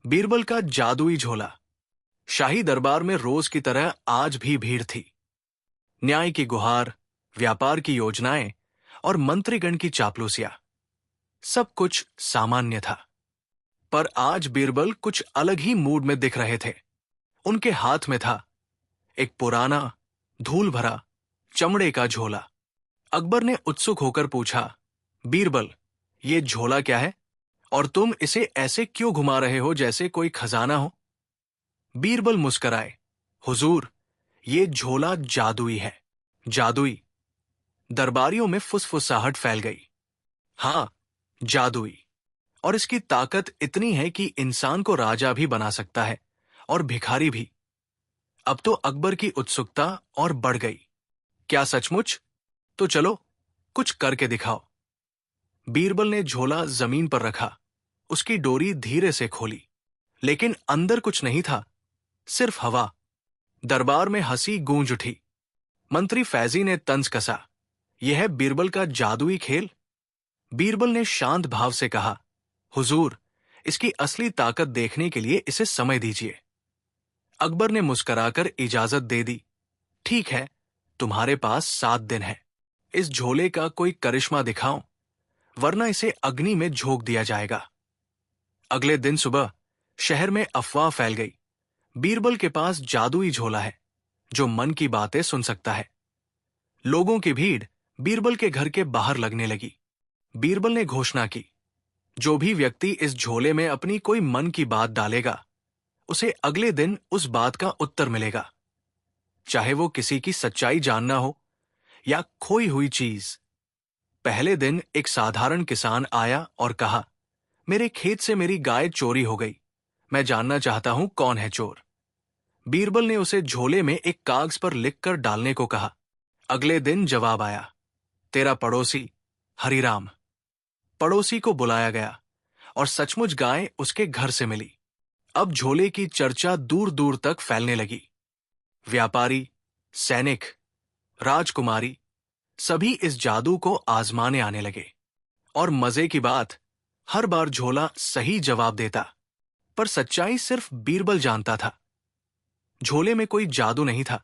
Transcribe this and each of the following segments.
बीरबल का जादुई झोला। शाही दरबार में रोज की तरह आज भी भीड़ थी। न्याय की गुहार, व्यापार की योजनाएं और मंत्रीगण की चापलूसियां, सब कुछ सामान्य था। पर आज बीरबल कुछ अलग ही मूड में दिख रहे थे। उनके हाथ में था एक पुराना, धूल भरा चमड़े का झोला। अकबर ने उत्सुक होकर पूछा, बीरबल, ये झोला क्या है और तुम इसे ऐसे क्यों घुमा रहे हो जैसे कोई खजाना हो? बीरबल मुस्कराए, हुजूर, ये झोला जादुई है। जादुई? दरबारियों में फुसफुसाहट फैल गई। हाँ, जादुई। और इसकी ताकत इतनी है कि इंसान को राजा भी बना सकता है और भिखारी भी। अब तो अकबर की उत्सुकता और बढ़ गई। क्या सचमुच? तो चलो कुछ करके दिखाओ। बीरबल ने झोला जमीन पर रखा, उसकी डोरी धीरे से खोली, लेकिन अंदर कुछ नहीं था, सिर्फ हवा। दरबार में हंसी गूंज उठी। मंत्री फैजी ने तंज कसा, यह है बीरबल का जादुई खेल। बीरबल ने शांत भाव से कहा, हुजूर, इसकी असली ताकत देखने के लिए इसे समय दीजिए। अकबर ने मुस्कुराकर इजाजत दे दी, ठीक है, तुम्हारे पास 7 दिन है। इस झोले का कोई करिश्मा दिखाओ, वरना इसे अग्नि में झोंक दिया जाएगा। अगले दिन सुबह शहर में अफवाह फैल गई, बीरबल के पास जादुई झोला है जो मन की बातें सुन सकता है। लोगों की भीड़ बीरबल के घर के बाहर लगने लगी। बीरबल ने घोषणा की, जो भी व्यक्ति इस झोले में अपनी कोई मन की बात डालेगा, उसे अगले दिन उस बात का उत्तर मिलेगा, चाहे वो किसी की सच्चाई जानना हो या खोई हुई चीज। पहले दिन एक साधारण किसान आया और कहा, मेरे खेत से मेरी गाय चोरी हो गई, मैं जानना चाहता हूं कौन है चोर। बीरबल ने उसे झोले में एक कागज पर लिखकर डालने को कहा। अगले दिन जवाब आया, तेरा पड़ोसी हरिराम। पड़ोसी को बुलाया गया और सचमुच गाय उसके घर से मिली। अब झोले की चर्चा दूर दूर तक फैलने लगी। व्यापारी, सैनिक, राजकुमारी, सभी इस जादू को आजमाने आने लगे। और मजे की बात, हर बार झोला सही जवाब देता, पर सच्चाई सिर्फ बीरबल जानता था। झोले में कोई जादू नहीं था,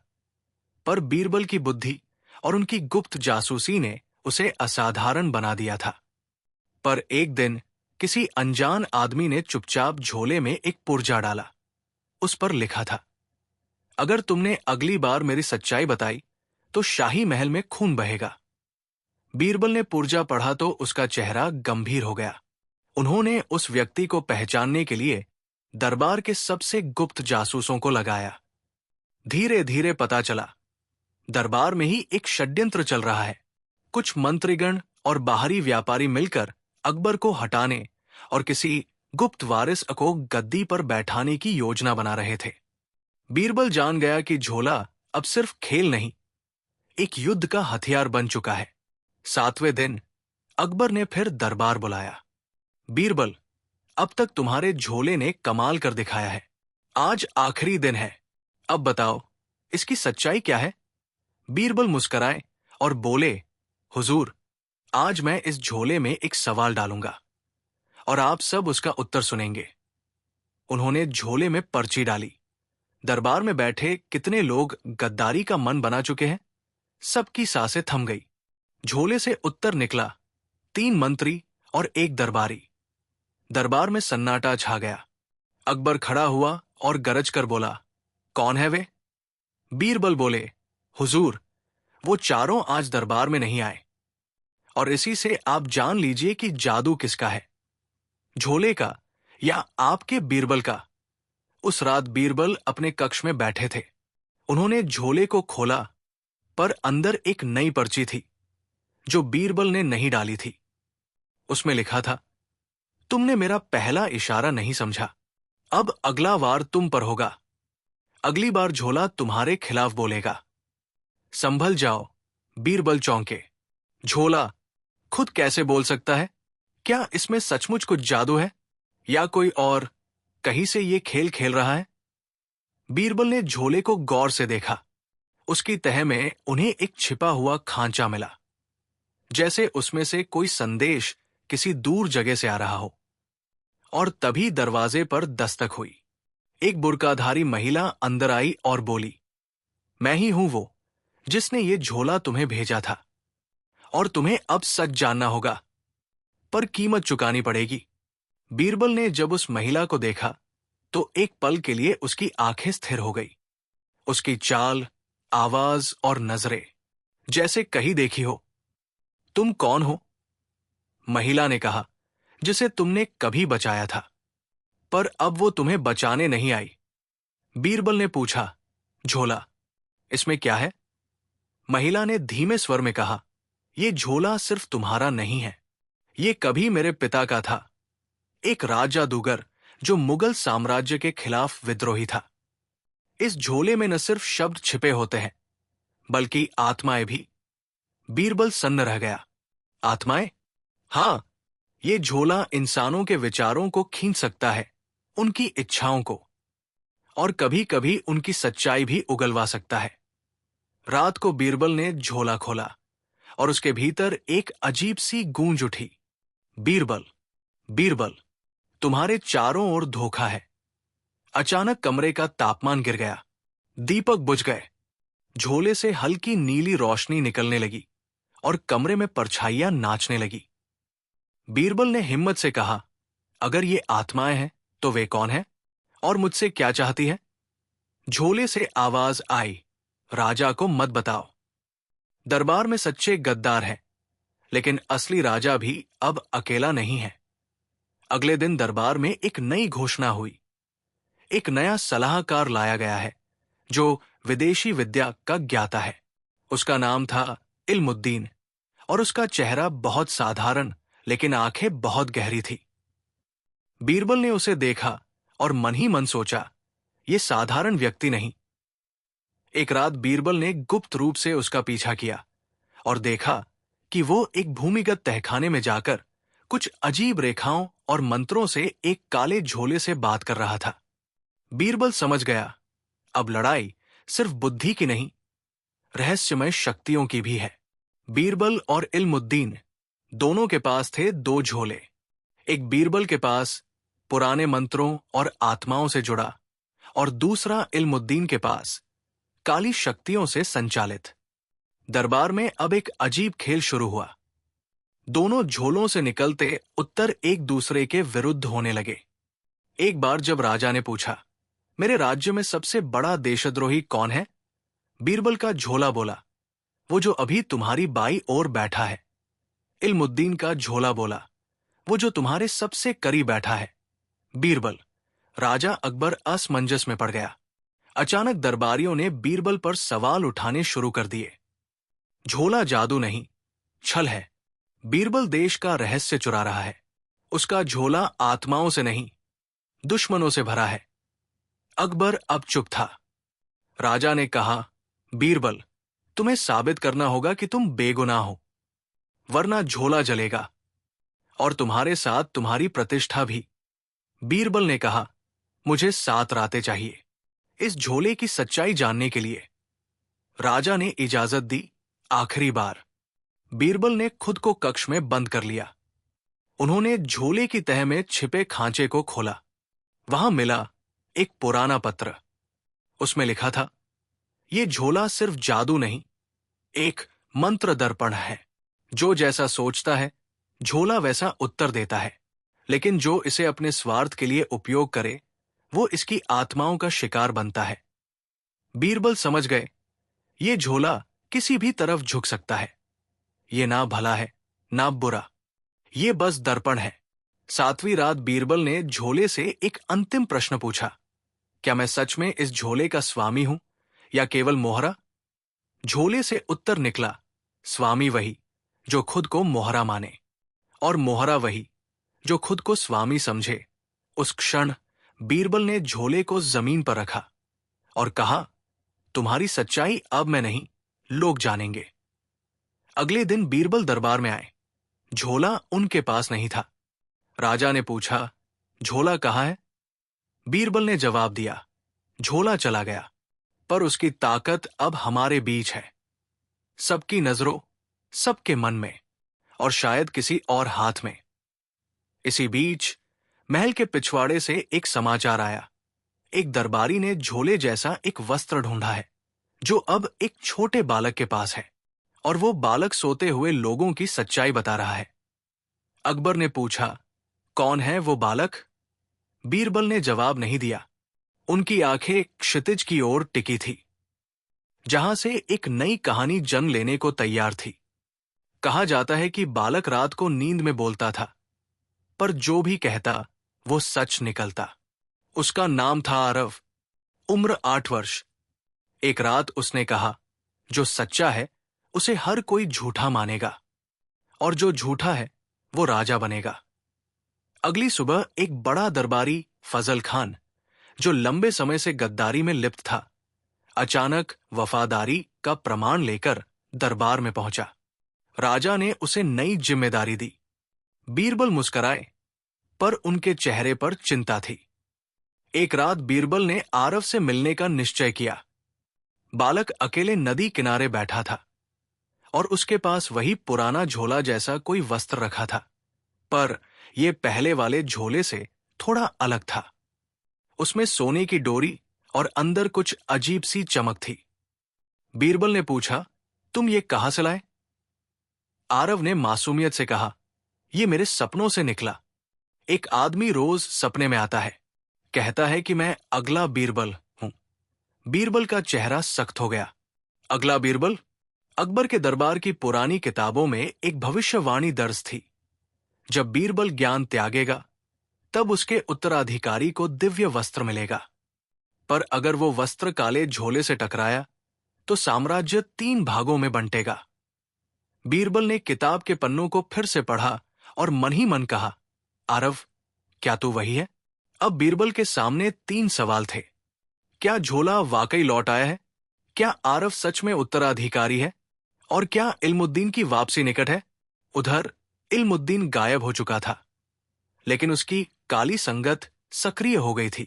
पर बीरबल की बुद्धि और उनकी गुप्त जासूसी ने उसे असाधारण बना दिया था। पर एक दिन किसी अनजान आदमी ने चुपचाप झोले में एक पुर्जा डाला। उस पर लिखा था, अगर तुमने अगली बार मेरी सच्चाई बताई तो शाही महल में खून बहेगा। बीरबल ने पुर्जा पढ़ा तो उसका चेहरा गंभीर हो गया। उन्होंने उस व्यक्ति को पहचानने के लिए दरबार के सबसे गुप्त जासूसों को लगाया। धीरे धीरे पता चला, दरबार में ही एक षड्यंत्र चल रहा है। कुछ मंत्रीगण और बाहरी व्यापारी मिलकर अकबर को हटाने और किसी गुप्त वारिस को गद्दी पर बैठाने की योजना बना रहे थे। बीरबल जान गया कि झोला अब सिर्फ खेल नहीं, एक युद्ध का हथियार बन चुका है। 7वें दिन अकबर ने फिर दरबार बुलाया। बीरबल, अब तक तुम्हारे झोले ने कमाल कर दिखाया है। आज आखिरी दिन है, अब बताओ इसकी सच्चाई क्या है? बीरबल मुस्कुराए और बोले, हुजूर, आज मैं इस झोले में एक सवाल डालूंगा और आप सब उसका उत्तर सुनेंगे। उन्होंने झोले में पर्ची डाली। दरबार में बैठे कितने लोग गद्दारी का मन बना चुके हैं, सबकी सांसें थम गई। झोले से उत्तर निकला, 3 मंत्री और 1 दरबारी। दरबार में सन्नाटा छा गया। अकबर खड़ा हुआ और गरज कर बोला, कौन है वे? बीरबल बोले, हुजूर, वो चारों आज दरबार में नहीं आए, और इसी से आप जान लीजिए कि जादू किसका है, झोले का या आपके बीरबल का। उस रात बीरबल अपने कक्ष में बैठे थे। उन्होंने झोले को खोला, पर अंदर एक नई पर्ची थी जो बीरबल ने नहीं डाली थी। उसमें लिखा था, तुमने मेरा पहला इशारा नहीं समझा, अब अगला वार तुम पर होगा। अगली बार झोला तुम्हारे खिलाफ बोलेगा। संभल जाओ। बीरबल चौंके। झोला खुद कैसे बोल सकता है? क्या इसमें सचमुच कुछ जादू है या कोई और कहीं से ये खेल खेल रहा है? बीरबल ने झोले को गौर से देखा। उसकी तह में उन्हें एक छिपा हुआ खांचा मिला, जैसे उसमें से कोई संदेश किसी दूर जगह से आ रहा हो। और तभी दरवाजे पर दस्तक हुई। एक बुर्काधारी महिला अंदर आई और बोली, मैं ही हूं वो जिसने ये झोला तुम्हें भेजा था, और तुम्हें अब सच जानना होगा, पर कीमत चुकानी पड़ेगी। बीरबल ने जब उस महिला को देखा तो एक पल के लिए उसकी आंखें स्थिर हो गई। उसकी चाल, आवाज और नजरें जैसे कहीं देखी हो। तुम कौन हो? महिला ने कहा, जिसे तुमने कभी बचाया था, पर अब वो तुम्हें बचाने नहीं आई। बीरबल ने पूछा, झोला, इसमें क्या है? महिला ने धीमे स्वर में कहा, ये झोला सिर्फ तुम्हारा नहीं है, ये कभी मेरे पिता का था, एक राज जादूगर जो मुगल साम्राज्य के खिलाफ विद्रोही था। इस झोले में न सिर्फ शब्द छिपे होते हैं, बल्कि आत्माएं भी। बीरबल सन्न रह गया। आत्माएं? हां, ये झोला इंसानों के विचारों को खींच सकता है, उनकी इच्छाओं को, और कभी कभी उनकी सच्चाई भी उगलवा सकता है। रात को बीरबल ने झोला खोला और उसके भीतर एक अजीब सी गूंज उठी, बीरबल, बीरबल, तुम्हारे चारों ओर धोखा है। अचानक कमरे का तापमान गिर गया, दीपक बुझ गए, झोले से हल्की नीली रोशनी निकलने लगी और कमरे में परछाइयां नाचने लगी। बीरबल ने हिम्मत से कहा, अगर ये आत्माएं हैं तो वे कौन हैं और मुझसे क्या चाहती हैं? झोले से आवाज आई, राजा को मत बताओ। दरबार में सच्चे गद्दार हैं, लेकिन असली राजा भी अब अकेला नहीं है। अगले दिन दरबार में एक नई घोषणा हुई। एक नया सलाहकार लाया गया है जो विदेशी विद्या का ज्ञाता है। उसका नाम था इल्मुद्दीन, और उसका चेहरा बहुत साधारण लेकिन आंखें बहुत गहरी थी। बीरबल ने उसे देखा और मन ही मन सोचा, यह साधारण व्यक्ति नहीं। एक रात बीरबल ने गुप्त रूप से उसका पीछा किया और देखा कि वो एक भूमिगत तहखाने में जाकर कुछ अजीब रेखाओं और मंत्रों से एक काले झोले से बात कर रहा था। बीरबल समझ गया, अब लड़ाई सिर्फ बुद्धि की नहीं, रहस्यमय शक्तियों की भी है। बीरबल और इल्मुद्दीन दोनों के पास थे दो झोले। एक बीरबल के पास पुराने मंत्रों और आत्माओं से जुड़ा, और दूसरा इल्मुद्दीन के पास काली शक्तियों से संचालित। दरबार में अब एक अजीब खेल शुरू हुआ। दोनों झोलों से निकलते उत्तर एक दूसरे के विरुद्ध होने लगे। एक बार जब राजा ने पूछा, मेरे राज्य में सबसे बड़ा देशद्रोही कौन है? बीरबल का झोला बोला, वो जो अभी तुम्हारी बाई ओर बैठा है। इल्मुद्दीन का झोला बोला, वो जो तुम्हारे सबसे करीब बैठा है। बीरबल, राजा अकबर असमंजस में पड़ गया। अचानक दरबारियों ने बीरबल पर सवाल उठाने शुरू कर दिए। झोला जादू नहीं, छल है। बीरबल देश का रहस्य चुरा रहा है। उसका झोला आत्माओं से नहीं, दुश्मनों से भरा है। अकबर अब चुप था। राजा ने कहा, बीरबल, तुम्हें साबित करना होगा कि तुम बेगुनाह हो, वरना झोला जलेगा और तुम्हारे साथ तुम्हारी प्रतिष्ठा भी। बीरबल ने कहा, मुझे 7 रातें चाहिए इस झोले की सच्चाई जानने के लिए। राजा ने इजाजत दी। आखिरी बार बीरबल ने खुद को कक्ष में बंद कर लिया। उन्होंने झोले की तह में छिपे खांचे को खोला। वहां मिला एक पुराना पत्र। उसमें लिखा था, ये झोला सिर्फ जादू नहीं, एक मंत्र दर्पण है। जो जैसा सोचता है, झोला वैसा उत्तर देता है, लेकिन जो इसे अपने स्वार्थ के लिए उपयोग करे, वो इसकी आत्माओं का शिकार बनता है। बीरबल समझ गए, ये झोला किसी भी तरफ झुक सकता है। ये ना भला है, ना बुरा, ये बस दर्पण है। 7वीं रात बीरबल ने झोले से एक अंतिम प्रश्न पूछा, क्या मैं सच में इस झोले का स्वामी हूं या केवल मोहरा? झोले से उत्तर निकला, स्वामी वही जो खुद को मोहरा माने, और मोहरा वही जो खुद को स्वामी समझे। उस क्षण बीरबल ने झोले को जमीन पर रखा और कहा, तुम्हारी सच्चाई अब मैं नहीं, लोग जानेंगे। अगले दिन बीरबल दरबार में आए। झोला उनके पास नहीं था। राजा ने पूछा, झोला कहाँ है? बीरबल ने जवाब दिया, झोला चला गया, पर उसकी ताकत अब हमारे बीच है, सबकी नजरों, सबके मन में, और शायद किसी और हाथ में। इसी बीच महल के पिछवाड़े से एक समाचार आया। एक दरबारी ने झोले जैसा एक वस्त्र ढूंढा है जो अब एक छोटे बालक के पास है, और वो बालक सोते हुए लोगों की सच्चाई बता रहा है। अकबर ने पूछा, कौन है वो बालक? बीरबल ने जवाब नहीं दिया। उनकी आंखें क्षितिज की ओर टिकी थी, जहां से एक नई कहानी जन्म लेने को तैयार थी। कहा जाता है कि बालक रात को नींद में बोलता था, पर जो भी कहता वो सच निकलता। उसका नाम था आरव, उम्र 8 वर्ष। एक रात उसने कहा, जो सच्चा है उसे हर कोई झूठा मानेगा, और जो झूठा है वो राजा बनेगा। अगली सुबह एक बड़ा दरबारी फजल खान, जो लंबे समय से गद्दारी में लिप्त था, अचानक वफादारी का प्रमाण लेकर दरबार में पहुंचा। राजा ने उसे नई जिम्मेदारी दी। बीरबल मुस्कुराए, पर उनके चेहरे पर चिंता थी। एक रात बीरबल ने आरव से मिलने का निश्चय किया। बालक अकेले नदी किनारे बैठा था, और उसके पास वही पुराना झोला जैसा कोई वस्त्र रखा था, पर यह पहले वाले झोले से थोड़ा अलग था। उसमें सोने की डोरी और अंदर कुछ अजीब सी चमक थी। बीरबल ने पूछा, तुम ये कहां से लाए? आरव ने मासूमियत से कहा, यह मेरे सपनों से निकला। एक आदमी रोज सपने में आता है, कहता है कि मैं अगला बीरबल हूं। बीरबल का चेहरा सख्त हो गया। अगला बीरबल? अकबर के दरबार की पुरानी किताबों में एक भविष्यवाणी दर्ज थी। जब बीरबल ज्ञान त्यागेगा, तब उसके उत्तराधिकारी को दिव्य वस्त्र मिलेगा। पर अगर वो वस्त्र काले झोले से टकराया, तो साम्राज्य 3 भागों में बंटेगा। बीरबल ने किताब के पन्नों को फिर से पढ़ा और मन ही मन कहा, आरव, क्या तू वही है? अब बीरबल के सामने 3 सवाल थे। क्या झोला वाकई लौट आया है? क्या आरव सच में उत्तराधिकारी है? और क्या इल्मुद्दीन की वापसी निकट है? उधर इल्मुद्दीन गायब हो चुका था, लेकिन उसकी काली संगत सक्रिय हो गई थी।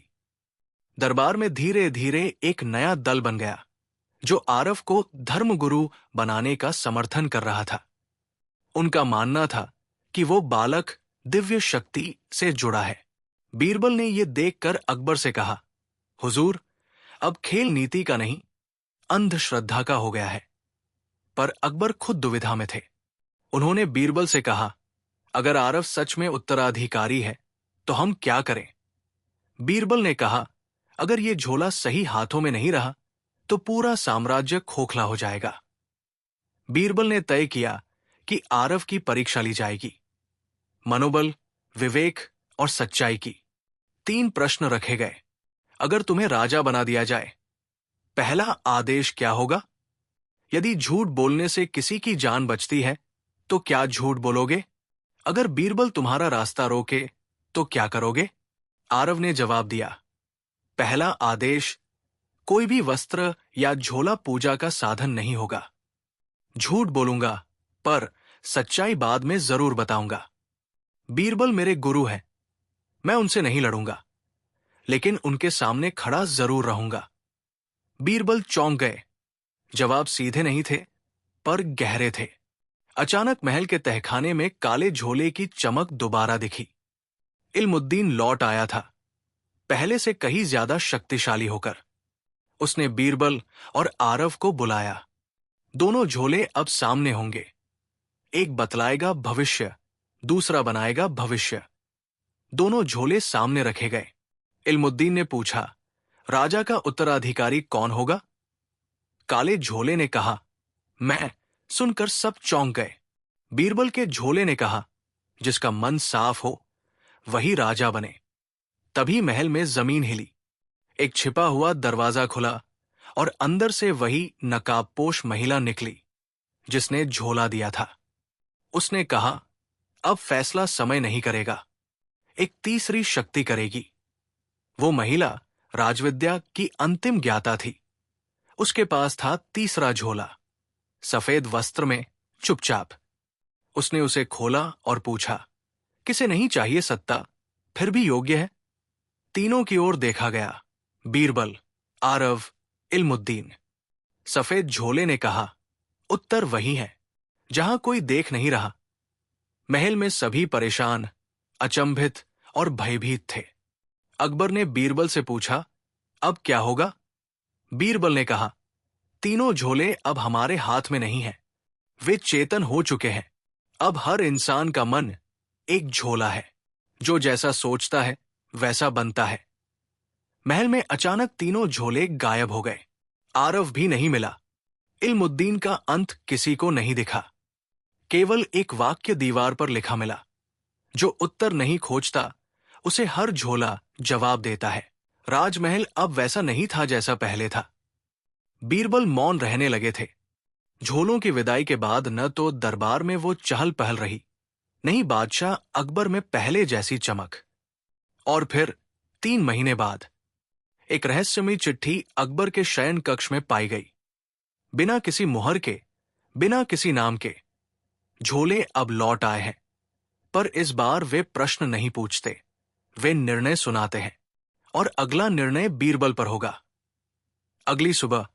दरबार में धीरे धीरे एक नया दल बन गया, जो आरव को धर्मगुरु बनाने का समर्थन कर रहा था। उनका मानना था कि वो बालक दिव्य शक्ति से जुड़ा है। बीरबल ने यह देखकर अकबर से कहा, हुजूर, अब खेल नीति का नहीं, अंधश्रद्धा का हो गया है। पर अकबर खुद दुविधा में थे। उन्होंने बीरबल से कहा, अगर आरव सच में उत्तराधिकारी है तो हम क्या करें? बीरबल ने कहा, अगर यह झोला सही हाथों में नहीं रहा तो पूरा साम्राज्य खोखला हो जाएगा। बीरबल ने तय किया कि आरव की परीक्षा ली जाएगी, मनोबल, विवेक और सच्चाई की। 3 प्रश्न रखे गए। अगर तुम्हें राजा बना दिया जाए, पहला आदेश क्या होगा? यदि झूठ बोलने से किसी की जान बचती है, तो क्या झूठ बोलोगे? अगर बीरबल तुम्हारा रास्ता रोके, तो क्या करोगे? आरव ने जवाब दिया, पहला आदेश, कोई भी वस्त्र या झोला पूजा का साधन नहीं होगा। झूठ बोलूंगा, पर सच्चाई बाद में जरूर बताऊंगा। बीरबल मेरे गुरु हैं, मैं उनसे नहीं लड़ूंगा, लेकिन उनके सामने खड़ा जरूर रहूंगा। बीरबल चौंक गए। जवाब सीधे नहीं थे, पर गहरे थे। अचानक महल के तहखाने में काले झोले की चमक दोबारा दिखी। इल्मुद्दीन लौट आया था, पहले से कहीं ज्यादा शक्तिशाली होकर। उसने बीरबल और आरव को बुलाया। दोनों झोले अब सामने होंगे। एक बतलाएगा भविष्य, दूसरा बनाएगा भविष्य। दोनों झोले सामने रखे गए। इल्मुद्दीन ने पूछा, राजा का उत्तराधिकारी कौन होगा? काले झोले ने कहा, मैं। सुनकर सब चौंक गए। बीरबल के झोले ने कहा, जिसका मन साफ हो वही राजा बने। तभी महल में जमीन हिली। एक छिपा हुआ दरवाजा खुला और अंदर से वही नकाबपोश महिला निकली जिसने झोला दिया था। उसने कहा, अब फैसला समय नहीं करेगा, एक तीसरी शक्ति करेगी। वो महिला राजविद्या की अंतिम ज्ञाता थी। उसके पास था तीसरा झोला, सफेद वस्त्र में, चुपचाप। उसने उसे खोला और पूछा, किसे नहीं चाहिए सत्ता, फिर भी योग्य है? तीनों की ओर देखा गया, बीरबल, आरव, इल्मुद्दीन। सफेद झोले ने कहा, उत्तर वही है जहां कोई देख नहीं रहा। महल में सभी परेशान, अचंभित और भयभीत थे। अकबर ने बीरबल से पूछा, अब क्या होगा? बीरबल ने कहा, तीनों झोले अब हमारे हाथ में नहीं हैं। वे चेतन हो चुके हैं। अब हर इंसान का मन एक झोला है, जो जैसा सोचता है वैसा बनता है। महल में अचानक तीनों झोले गायब हो गए। आरव भी नहीं मिला। इल्मुद्दीन का अंत किसी को नहीं दिखा। केवल एक वाक्य दीवार पर लिखा मिला, जो उत्तर नहीं खोजता उसे हर झोला जवाब देता है। राजमहल अब वैसा नहीं था जैसा पहले था। बीरबल मौन रहने लगे थे। झोलों की विदाई के बाद न तो दरबार में वो चहल पहल रही, नहीं बादशाह अकबर में पहले जैसी चमक। और फिर 3 महीने बाद एक रहस्यमयी चिट्ठी अकबर के शयन कक्ष में पाई गई। बिना किसी मुहर के, बिना किसी नाम के। झोले अब लौट आए हैं, पर इस बार वे प्रश्न नहीं पूछते, वे निर्णय सुनाते हैं। और अगला निर्णय बीरबल पर होगा। अगली सुबह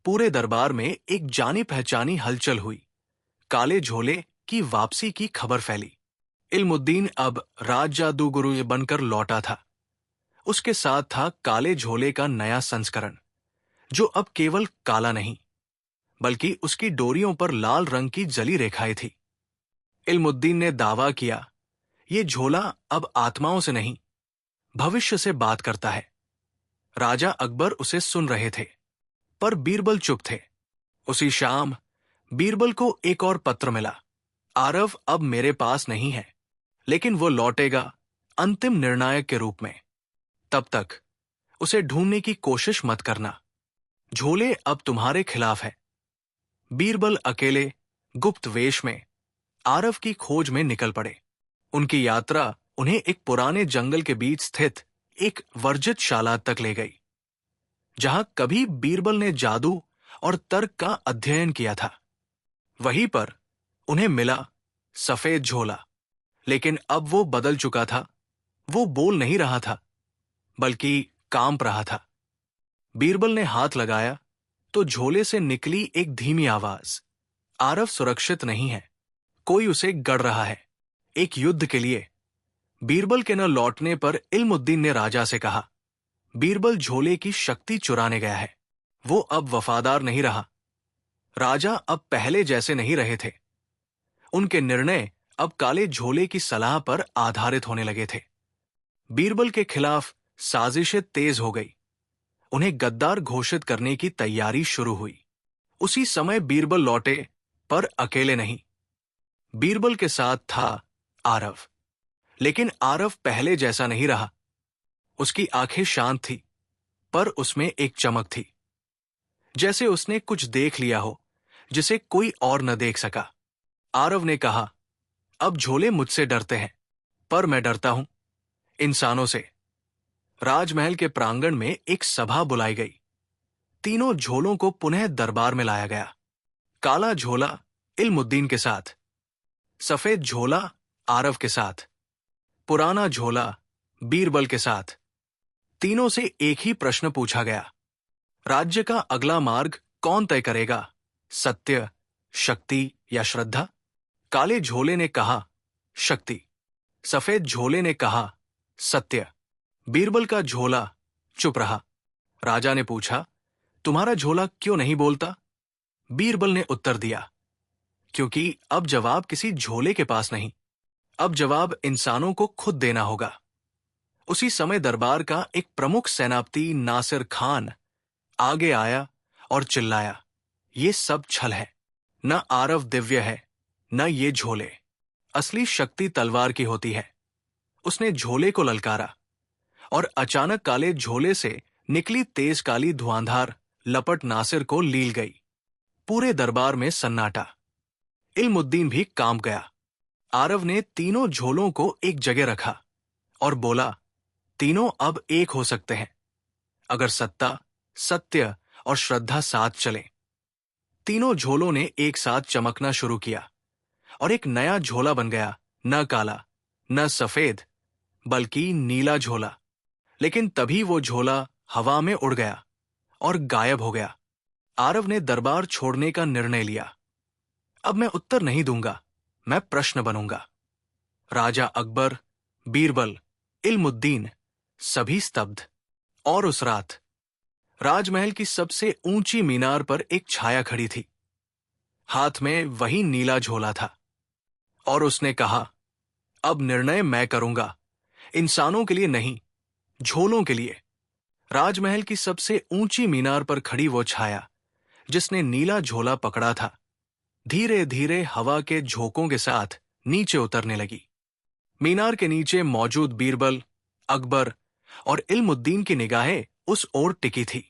पूरे दरबार में एक जानी पहचानी हलचल हुई। काले झोले की वापसी की खबर फैली। इल्मुद्दीन अब राज जादूगुरु बनकर लौटा था। उसके साथ था काले झोले का नया संस्करण, जो अब केवल काला नहीं, बल्कि उसकी डोरियों पर लाल रंग की जली रेखाएं थी। इल्मुद्दीन ने दावा किया, ये झोला अब आत्माओं से नहीं, भविष्य से बात करता है। राजा अकबर उसे सुन रहे थे, पर बीरबल चुप थे। उसी शाम बीरबल को एक और पत्र मिला। आरव अब मेरे पास नहीं है, लेकिन वो लौटेगा अंतिम निर्णायक के रूप में। तब तक उसे ढूंढने की कोशिश मत करना। झोले अब तुम्हारे खिलाफ है। बीरबल अकेले गुप्त वेश में आरव की खोज में निकल पड़े। उनकी यात्रा उन्हें एक पुराने जंगल के बीच स्थित एक वर्जित शाला तक ले गई, जहां कभी बीरबल ने जादू और तर्क का अध्ययन किया था। वहीं पर उन्हें मिला सफेद झोला, लेकिन अब वो बदल चुका था। वो बोल नहीं रहा था, बल्कि कांप रहा था। बीरबल ने हाथ लगाया तो झोले से निकली एक धीमी आवाज, आरव सुरक्षित नहीं है, कोई उसे गढ़ रहा है, एक युद्ध के लिए। बीरबल के न लौटने पर इल्मुद्दीन ने राजा से कहा, बीरबल झोले की शक्ति चुराने गया है, वो अब वफादार नहीं रहा। राजा अब पहले जैसे नहीं रहे थे। उनके निर्णय अब काले झोले की सलाह पर आधारित होने लगे थे। बीरबल के खिलाफ साजिशें तेज हो गई। उन्हें गद्दार घोषित करने की तैयारी शुरू हुई। उसी समय बीरबल लौटे, पर अकेले नहीं। बीरबल के साथ था आरव, लेकिन आरव पहले जैसा नहीं रहा। उसकी आंखें शांत थी, पर उसमें एक चमक थी, जैसे उसने कुछ देख लिया हो जिसे कोई और न देख सका। आरव ने कहा, अब झोले मुझसे डरते हैं, पर मैं डरता हूं इंसानों से। राजमहल के प्रांगण में एक सभा बुलाई गई। तीनों झोलों को पुनः दरबार में लाया गया। काला झोला इल्मुद्दीन के साथ, सफेद झोला आरव के साथ, पुराना झोला बीरबल के साथ। तीनों से एक ही प्रश्न पूछा गया, राज्य का अगला मार्ग कौन तय करेगा, सत्य, शक्ति या श्रद्धा? काले झोले ने कहा, शक्ति। सफेद झोले ने कहा, सत्य। बीरबल का झोला चुप रहा। राजा ने पूछा, तुम्हारा झोला क्यों नहीं बोलता? बीरबल ने उत्तर दिया, क्योंकि अब जवाब किसी झोले के पास नहीं, अब जवाब इंसानों को खुद देना होगा। उसी समय दरबार का एक प्रमुख सेनापति नासिर खान आगे आया और चिल्लाया, ये सब छल है। न आरव दिव्य है, न ये झोले। असली शक्ति तलवार की होती है। उसने झोले को ललकारा, और अचानक काले झोले से निकली तेज काली धुआंधार लपट नासिर को लील गई। पूरे दरबार में सन्नाटा। इल्मुद्दीन भी कांप गया। आरव ने तीनों झोलों को एक जगह रखा और बोला, तीनों अब एक हो सकते हैं, अगर सत्ता, सत्य और श्रद्धा साथ चले। तीनों झोलों ने एक साथ चमकना शुरू किया, और एक नया झोला बन गया, न काला, न सफेद, बल्कि नीला झोला। लेकिन तभी वो झोला हवा में उड़ गया और गायब हो गया। आरव ने दरबार छोड़ने का निर्णय लिया। अब मैं उत्तर नहीं दूंगा, मैं प्रश्न बनूंगा। राजा अकबर, बीरबल इल्मुद्दीन, सभी स्तब्ध। और उस रात राजमहल की सबसे ऊंची मीनार पर एक छाया खड़ी थी। हाथ में वही नीला झोला था और उसने कहा, अब निर्णय मैं करूंगा, इंसानों के लिए नहीं, झोलों के लिए। राजमहल की सबसे ऊंची मीनार पर खड़ी वो छाया जिसने नीला झोला पकड़ा था, धीरे धीरे हवा के झोंकों के साथ नीचे उतरने लगी। मीनार के नीचे मौजूद बीरबल, अकबर और इल्मुद्दीन की निगाहें उस ओर टिकी थी।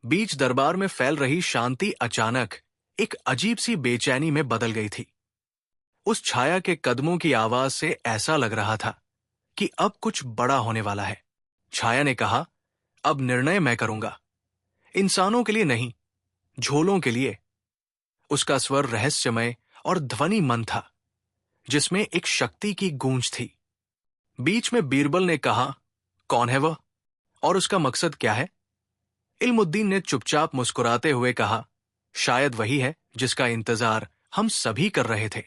बीच दरबार में फैल रही शांति अचानक एक अजीब सी बेचैनी में बदल गई थी। उस छाया के कदमों की आवाज से ऐसा लग रहा था कि अब कुछ बड़ा होने वाला है। छाया ने कहा, अब निर्णय मैं करूंगा, इंसानों के लिए नहीं, झोलों के लिए। उसका स्वर रहस्यमय और ध्वनिमन था, जिसमें एक शक्ति की गूंज थी। बीच में बीरबल ने कहा, कौन है वह और उसका मकसद क्या है? इल्मुद्दीन ने चुपचाप मुस्कुराते हुए कहा, शायद वही है जिसका इंतजार हम सभी कर रहे थे।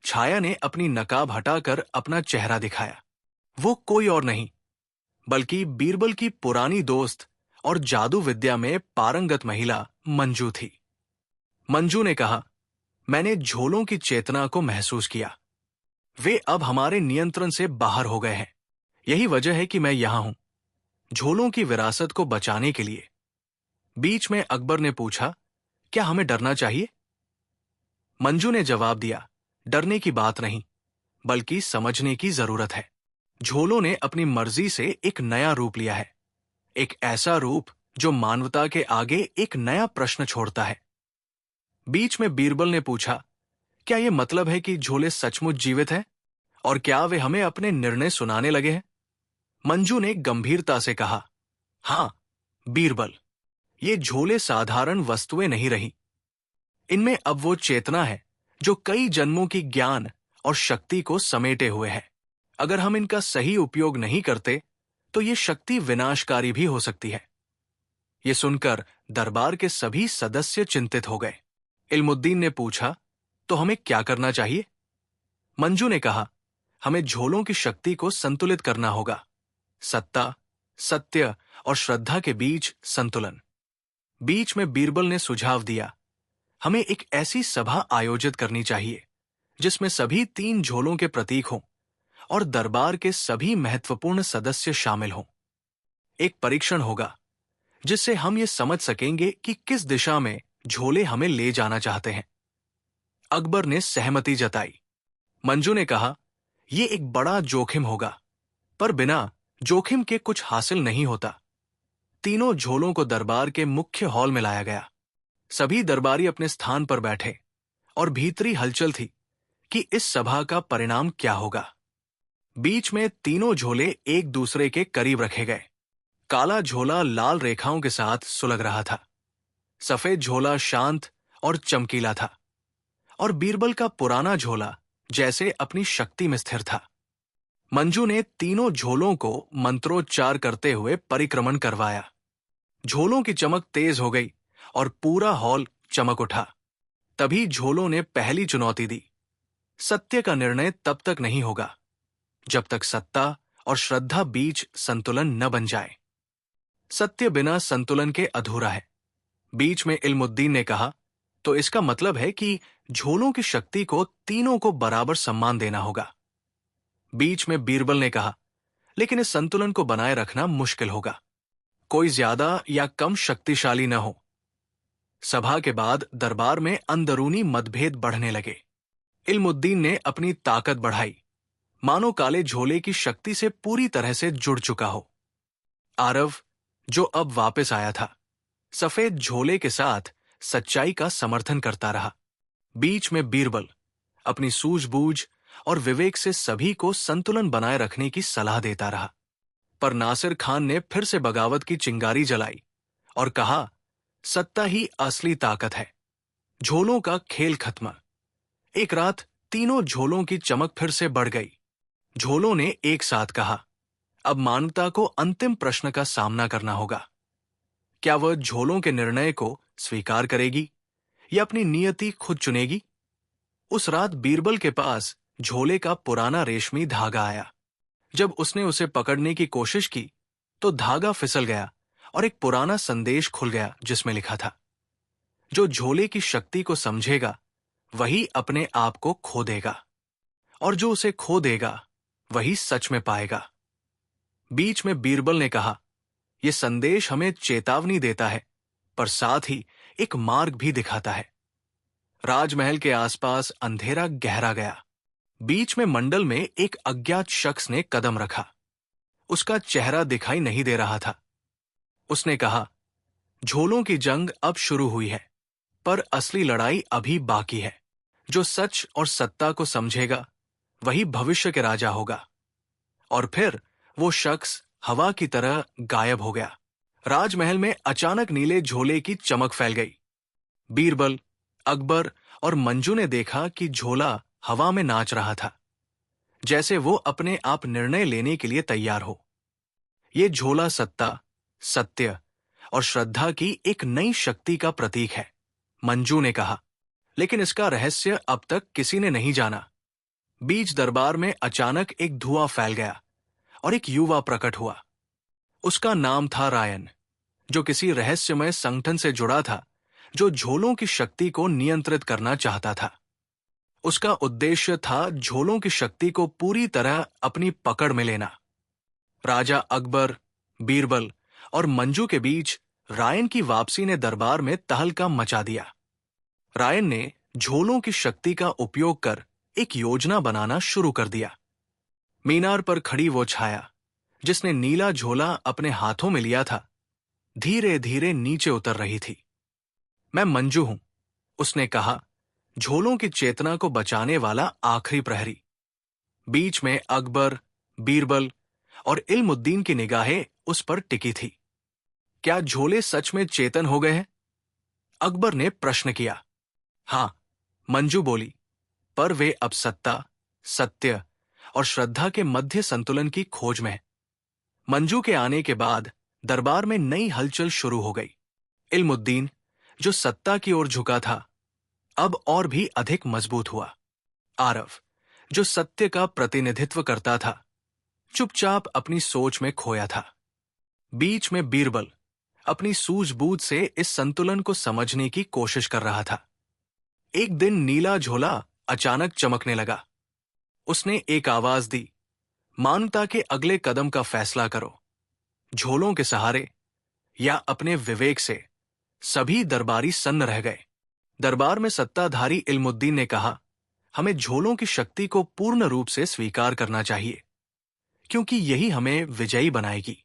छाया ने अपनी नकाब हटाकर अपना चेहरा दिखाया। वो कोई और नहीं बल्कि बीरबल की पुरानी दोस्त और जादू विद्या में पारंगत महिला मंजू थी। मंजू ने कहा, मैंने झोलों की चेतना को महसूस किया। वे अब हमारे नियंत्रण से बाहर हो गए हैं। यही वजह है कि मैं यहां हूं, झोलों की विरासत को बचाने के लिए। बीच में अकबर ने पूछा, क्या हमें डरना चाहिए? मंजू ने जवाब दिया, डरने की बात नहीं, बल्कि समझने की जरूरत है। झोलों ने अपनी मर्जी से एक नया रूप लिया है, एक ऐसा रूप जो मानवता के आगे एक नया प्रश्न छोड़ता है। बीच में बीरबल ने पूछा, क्या यह मतलब है कि झोले सचमुच जीवित हैं और क्या वे हमें अपने निर्णय सुनाने लगे हैं? मंजू ने गंभीरता से कहा, हां बीरबल, ये झोले साधारण वस्तुएं नहीं रही। इनमें अब वो चेतना है जो कई जन्मों की ज्ञान और शक्ति को समेटे हुए है। अगर हम इनका सही उपयोग नहीं करते तो ये शक्ति विनाशकारी भी हो सकती है। ये सुनकर दरबार के सभी सदस्य चिंतित हो गए। इल्मुद्दीन ने पूछा, तो हमें क्या करना चाहिए? मंजू ने कहा, हमें झोलों की शक्ति को संतुलित करना होगा। सत्ता, सत्य और श्रद्धा के बीच संतुलन। बीच में बीरबल ने सुझाव दिया, हमें एक ऐसी सभा आयोजित करनी चाहिए जिसमें सभी 3 झोलों के प्रतीक हों और दरबार के सभी महत्वपूर्ण सदस्य शामिल हों। एक परीक्षण होगा जिससे हम ये समझ सकेंगे कि किस दिशा में झोले हमें ले जाना चाहते हैं। अकबर ने सहमति जताई। मंजू ने कहा, यह एक बड़ा जोखिम होगा, पर बिना जोखिम के कुछ हासिल नहीं होता। तीनों झोलों को दरबार के मुख्य हॉल में लाया गया। सभी दरबारी अपने स्थान पर बैठे और भीतरी हलचल थी कि इस सभा का परिणाम क्या होगा। बीच में तीनों झोले एक दूसरे के करीब रखे गए। काला झोला लाल रेखाओं के साथ सुलग रहा था, सफेद झोला शांत और चमकीला था और बीरबल का पुराना झोला जैसे अपनी शक्ति में स्थिर था। मंजू ने तीनों झोलों को मंत्रोच्चार करते हुए परिक्रमण करवाया। झोलों की चमक तेज हो गई और पूरा हॉल चमक उठा। तभी झोलों ने पहली चुनौती दी, सत्य का निर्णय तब तक नहीं होगा जब तक सत्ता और श्रद्धा बीच संतुलन न बन जाए। सत्य बिना संतुलन के अधूरा है। बीच में इल्मुद्दीन ने कहा, तो इसका मतलब है कि झोलों की शक्ति को तीनों को बराबर सम्मान देना होगा। बीच में बीरबल ने कहा, लेकिन इस संतुलन को बनाए रखना मुश्किल होगा, कोई ज्यादा या कम शक्तिशाली न हो। सभा के बाद दरबार में अंदरूनी मतभेद बढ़ने लगे। इल्मुद्दीन ने अपनी ताकत बढ़ाई, मानो काले झोले की शक्ति से पूरी तरह से जुड़ चुका हो। आरव, जो अब वापस आया था, सफेद झोले के साथ सच्चाई का समर्थन करता रहा। बीच में बीरबल अपनी सूझबूझ और विवेक से सभी को संतुलन बनाए रखने की सलाह देता रहा। पर नासिर खान ने फिर से बगावत की चिंगारी जलाई और कहा, सत्ता ही असली ताकत है, झोलों का खेल खत्म। एक रात तीनों झोलों की चमक फिर से बढ़ गई। झोलों ने एक साथ कहा, अब मानवता को अंतिम प्रश्न का सामना करना होगा। क्या वह झोलों के निर्णय को स्वीकार करेगी या अपनी नियति खुद चुनेगी? उस रात बीरबल के पास झोले का पुराना रेशमी धागा आया, जब उसने उसे पकड़ने की कोशिश की तो धागा फिसल गया और एक पुराना संदेश खुल गया जिसमें लिखा था, जो झोले की शक्ति को समझेगा वही अपने आप को खो देगा, और जो उसे खो देगा वही सच में पाएगा। बीच में बीरबल ने कहा, यह संदेश हमें चेतावनी देता है पर साथ ही एक मार्ग भी दिखाता है। राजमहल के आसपास अंधेरा गहरा गया। बीच में मंडल में एक अज्ञात शख्स ने कदम रखा। उसका चेहरा दिखाई नहीं दे रहा था। उसने कहा, झोलों की जंग अब शुरू हुई है, पर असली लड़ाई अभी बाकी है। जो सच और सत्ता को समझेगा वही भविष्य के राजा होगा। और फिर वो शख्स हवा की तरह गायब हो गया। राजमहल में अचानक नीले झोले की चमक फैल गई। बीरबल, अकबर और मंजू ने देखा कि झोला हवा में नाच रहा था, जैसे वो अपने आप निर्णय लेने के लिए तैयार हो। ये झोला सत्ता, सत्य और श्रद्धा की एक नई शक्ति का प्रतीक है, मंजू ने कहा। लेकिन इसका रहस्य अब तक किसी ने नहीं जाना। बीच दरबार में अचानक एक धुआं फैल गया और एक युवा प्रकट हुआ। उसका नाम था रायन, जो किसी रहस्यमय संगठन से जुड़ा था जो झोलों की शक्ति को नियंत्रित करना चाहता था। उसका उद्देश्य था झोलों की शक्ति को पूरी तरह अपनी पकड़ में लेना। राजा अकबर, बीरबल और मंजू के बीच रायन की वापसी ने दरबार में तहलका मचा दिया। रायन ने झोलों की शक्ति का उपयोग कर एक योजना बनाना शुरू कर दिया। मीनार पर खड़ी वो छाया जिसने नीला झोला अपने हाथों में लिया था, धीरे धीरे नीचे उतर रही थी। मैं मंजू हूं, उसने कहा, झोलों की चेतना को बचाने वाला आखिरी प्रहरी। बीच में अकबर, बीरबल और इल्मुद्दीन की निगाहें उस पर टिकी थी। क्या झोले सच में चेतन हो गए हैं? अकबर ने प्रश्न किया। हां, मंजू बोली, पर वे अब सत्ता, सत्य और श्रद्धा के मध्य संतुलन की खोज में हैं। मंजू के आने के बाद दरबार में नई हलचल शुरू हो गई। इल्मुद्दीन, जो सत्ता की ओर झुका था, अब और भी अधिक मजबूत हुआ। आरव, जो सत्य का प्रतिनिधित्व करता था, चुपचाप अपनी सोच में खोया था। बीच में बीरबल अपनी सूझबूझ से इस संतुलन को समझने की कोशिश कर रहा था। एक दिन नीला झोला अचानक चमकने लगा। उसने एक आवाज दी, मानवता के अगले कदम का फैसला करो, झोलों के सहारे या अपने विवेक से। सभी दरबारी सन्न रह गए। दरबार में सत्ताधारी इल्मुद्दीन ने कहा, हमें झोलों की शक्ति को पूर्ण रूप से स्वीकार करना चाहिए, क्योंकि यही हमें विजयी बनाएगी।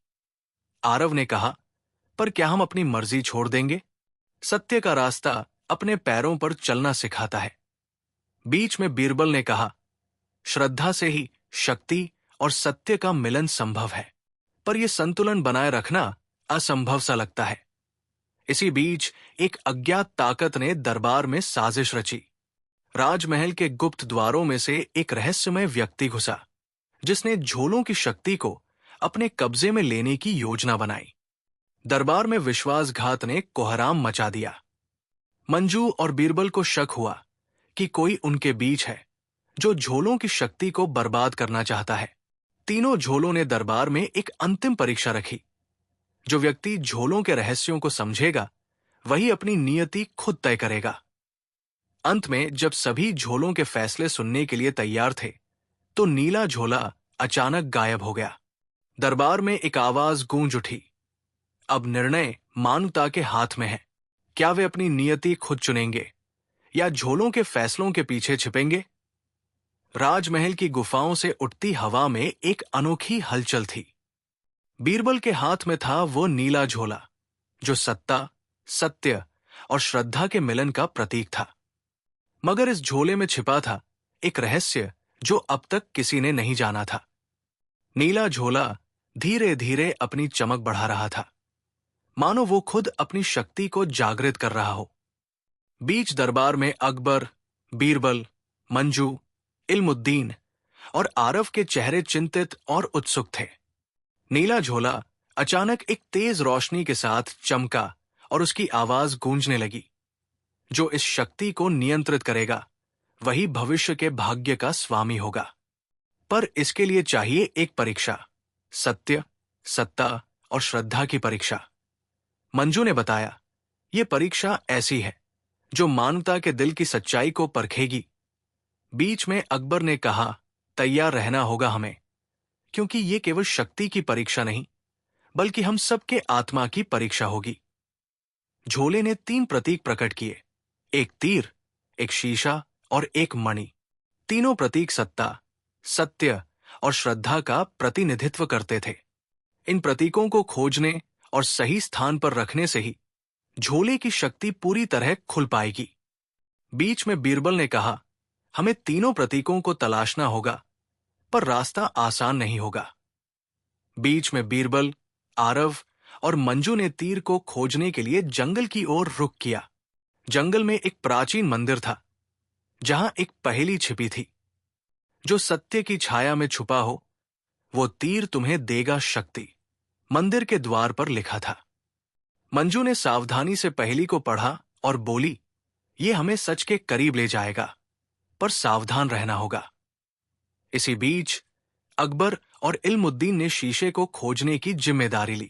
आरव ने कहा, पर क्या हम अपनी मर्जी छोड़ देंगे? सत्य का रास्ता अपने पैरों पर चलना सिखाता है। बीच में बीरबल ने कहा, श्रद्धा से ही शक्ति और सत्य का मिलन संभव है, पर यह संतुलन बनाए रखना असंभव सा लगता है। इसी बीच एक अज्ञात ताकत ने दरबार में साजिश रची। राजमहल के गुप्त द्वारों में से एक रहस्यमय व्यक्ति घुसा, जिसने झोलों की शक्ति को अपने कब्जे में लेने की योजना बनाई। दरबार में विश्वासघात ने कोहराम मचा दिया। मंजू और बीरबल को शक हुआ कि कोई उनके बीच है जो झोलों की शक्ति को बर्बाद करना चाहता है। तीनों झोलों ने दरबार में एक अंतिम परीक्षा रखी। जो व्यक्ति झोलों के रहस्यों को समझेगा वही अपनी नियति खुद तय करेगा। अंत में जब सभी झोलों के फैसले सुनने के लिए तैयार थे, तो नीला झोला अचानक गायब हो गया। दरबार में एक आवाज गूंज उठी, अब निर्णय मानवता के हाथ में है। क्या वे अपनी नियति खुद चुनेंगे या झोलों के फैसलों के पीछे छिपेंगे? राजमहल की गुफाओं से उठती हवा में एक अनोखी हलचल थी। बीरबल के हाथ में था वो नीला झोला, जो सत्ता, सत्य और श्रद्धा के मिलन का प्रतीक था। मगर इस झोले में छिपा था एक रहस्य जो अब तक किसी ने नहीं जाना था। नीला झोला धीरे धीरे अपनी चमक बढ़ा रहा था, मानो वो खुद अपनी शक्ति को जागृत कर रहा हो। बीच दरबार में अकबर, बीरबल, मंजू, इल्मुद्दीन और आरव के चेहरे चिंतित और उत्सुक थे। नीला झोला अचानक एक तेज रोशनी के साथ चमका और उसकी आवाज गूंजने लगी, जो इस शक्ति को नियंत्रित करेगा वही भविष्य के भाग्य का स्वामी होगा। पर इसके लिए चाहिए एक परीक्षा, सत्य, सत्ता और श्रद्धा की परीक्षा। मंजू ने बताया, ये परीक्षा ऐसी है जो मानवता के दिल की सच्चाई को परखेगी। बीच में अकबर ने कहा, तैयार रहना होगा हमें, क्योंकि ये केवल शक्ति की परीक्षा नहीं, बल्कि हम सबके आत्मा की परीक्षा होगी। झोले ने 3 प्रतीक प्रकट किए, एक तीर, एक शीशा और एक मणि। तीनों प्रतीक सत्ता, सत्य और श्रद्धा का प्रतिनिधित्व करते थे। इन प्रतीकों को खोजने और सही स्थान पर रखने से ही झोले की शक्ति पूरी तरह खुल पाएगी। बीच में बीरबल ने कहा, हमें तीनों प्रतीकों को तलाशना होगा, पर रास्ता आसान नहीं होगा। बीच में बीरबल, आरव और मंजू ने तीर को खोजने के लिए जंगल की ओर रुख किया। जंगल में एक प्राचीन मंदिर था, जहां एक पहेली छिपी थी, जो सत्य की छाया में छुपा हो, वो तीर तुम्हें देगा शक्ति। मंदिर के द्वार पर लिखा था। मंजू ने सावधानी से पहेली को पढ़ा और बोली, ये हमें सच के करीब ले जाएगा, पर सावधान रहना होगा। इसी बीच अकबर और इल्मुद्दीन ने शीशे को खोजने की जिम्मेदारी ली।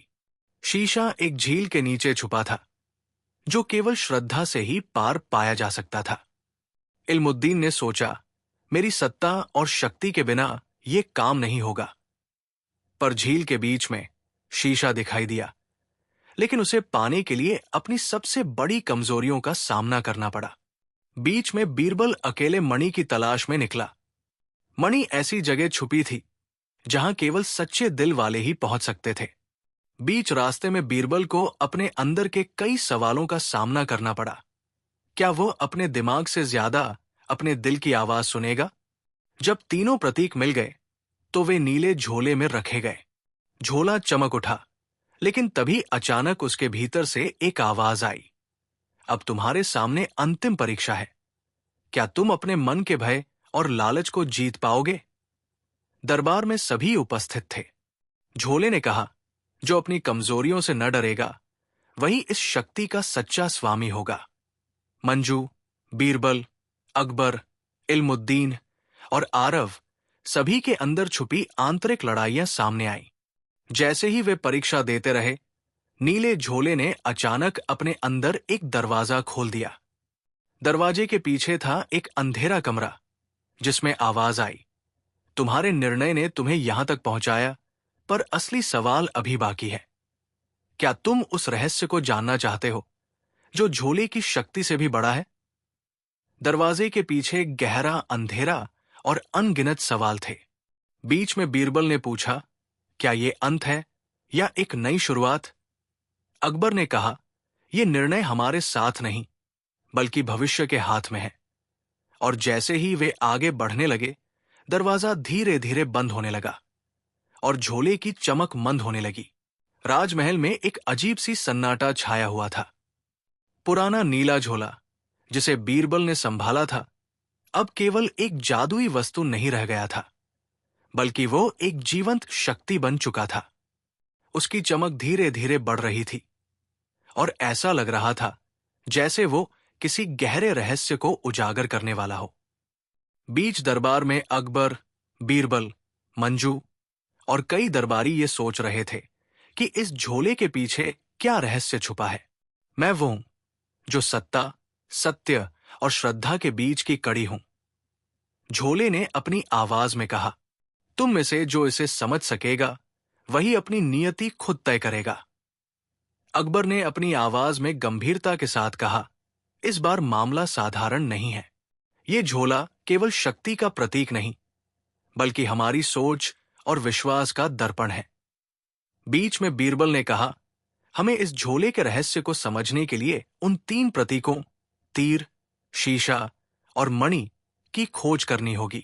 शीशा एक झील के नीचे छुपा था, जो केवल श्रद्धा से ही पार पाया जा सकता था। इल्मुद्दीन ने सोचा, मेरी सत्ता और शक्ति के बिना ये काम नहीं होगा। पर झील के बीच में शीशा दिखाई दिया, लेकिन उसे पाने के लिए अपनी सबसे बड़ी कमजोरियों का सामना करना पड़ा। बीच में बीरबल अकेले मणि की तलाश में निकला। मणि ऐसी जगह छुपी थी जहां केवल सच्चे दिल वाले ही पहुंच सकते थे। बीच रास्ते में बीरबल को अपने अंदर के कई सवालों का सामना करना पड़ा। क्या वो अपने दिमाग से ज्यादा अपने दिल की आवाज सुनेगा? जब तीनों प्रतीक मिल गए, तो वे नीले झोले में रखे गए। झोला चमक उठा, लेकिन तभी अचानक उसके भीतर से एक आवाज आई, अब तुम्हारे सामने अंतिम परीक्षा है। क्या तुम अपने मन के भय और लालच को जीत पाओगे? दरबार में सभी उपस्थित थे। झोले ने कहा, जो अपनी कमजोरियों से न डरेगा, वही इस शक्ति का सच्चा स्वामी होगा। मंजू, बीरबल, अकबर, इल्मुद्दीन और आरव, सभी के अंदर छुपी आंतरिक लड़ाइयां सामने आईं। जैसे ही वे परीक्षा देते रहे, नीले झोले ने अचानक अपने अंदर एक दरवाजा खोल दिया। दरवाजे के पीछे था एक अंधेरा कमरा, जिसमें आवाज आई, तुम्हारे निर्णय ने तुम्हें यहां तक पहुंचाया, पर असली सवाल अभी बाकी है। क्या तुम उस रहस्य को जानना चाहते हो, जो झोले की शक्ति से भी बड़ा है? दरवाजे के पीछे गहरा अंधेरा और अनगिनत सवाल थे। बीच में बीरबल ने पूछा, क्या ये अंत है या एक नई शुरुआत? अकबर ने कहा, यह निर्णय हमारे साथ नहीं, बल्कि भविष्य के हाथ में है। और जैसे ही वे आगे बढ़ने लगे, दरवाजा धीरे धीरे बंद होने लगा और झोले की चमक मंद होने लगी। राजमहल में एक अजीब सी सन्नाटा छाया हुआ था। पुराना नीला झोला, जिसे बीरबल ने संभाला था, अब केवल एक जादुई वस्तु नहीं रह गया था, बल्कि वो एक जीवंत शक्ति बन चुका था। उसकी चमक धीरे धीरे बढ़ रही थी और ऐसा लग रहा था जैसे वो किसी गहरे रहस्य को उजागर करने वाला हो। बीच दरबार में अकबर, बीरबल, मंजू और कई दरबारी ये सोच रहे थे कि इस झोले के पीछे क्या रहस्य छुपा है। मैं वो हूं जो सत्ता, सत्य और श्रद्धा के बीच की कड़ी हूं। झोले ने अपनी आवाज में कहा, तुम में से जो इसे समझ सकेगा, वही अपनी नियति खुद तय करेगा। अकबर ने अपनी आवाज में गंभीरता के साथ कहा, इस बार मामला साधारण नहीं है। ये झोला केवल शक्ति का प्रतीक नहीं, बल्कि हमारी सोच और विश्वास का दर्पण है। बीच में बीरबल ने कहा, हमें इस झोले के रहस्य को समझने के लिए उन 3 प्रतीकों, तीर, शीशा और मणि की खोज करनी होगी।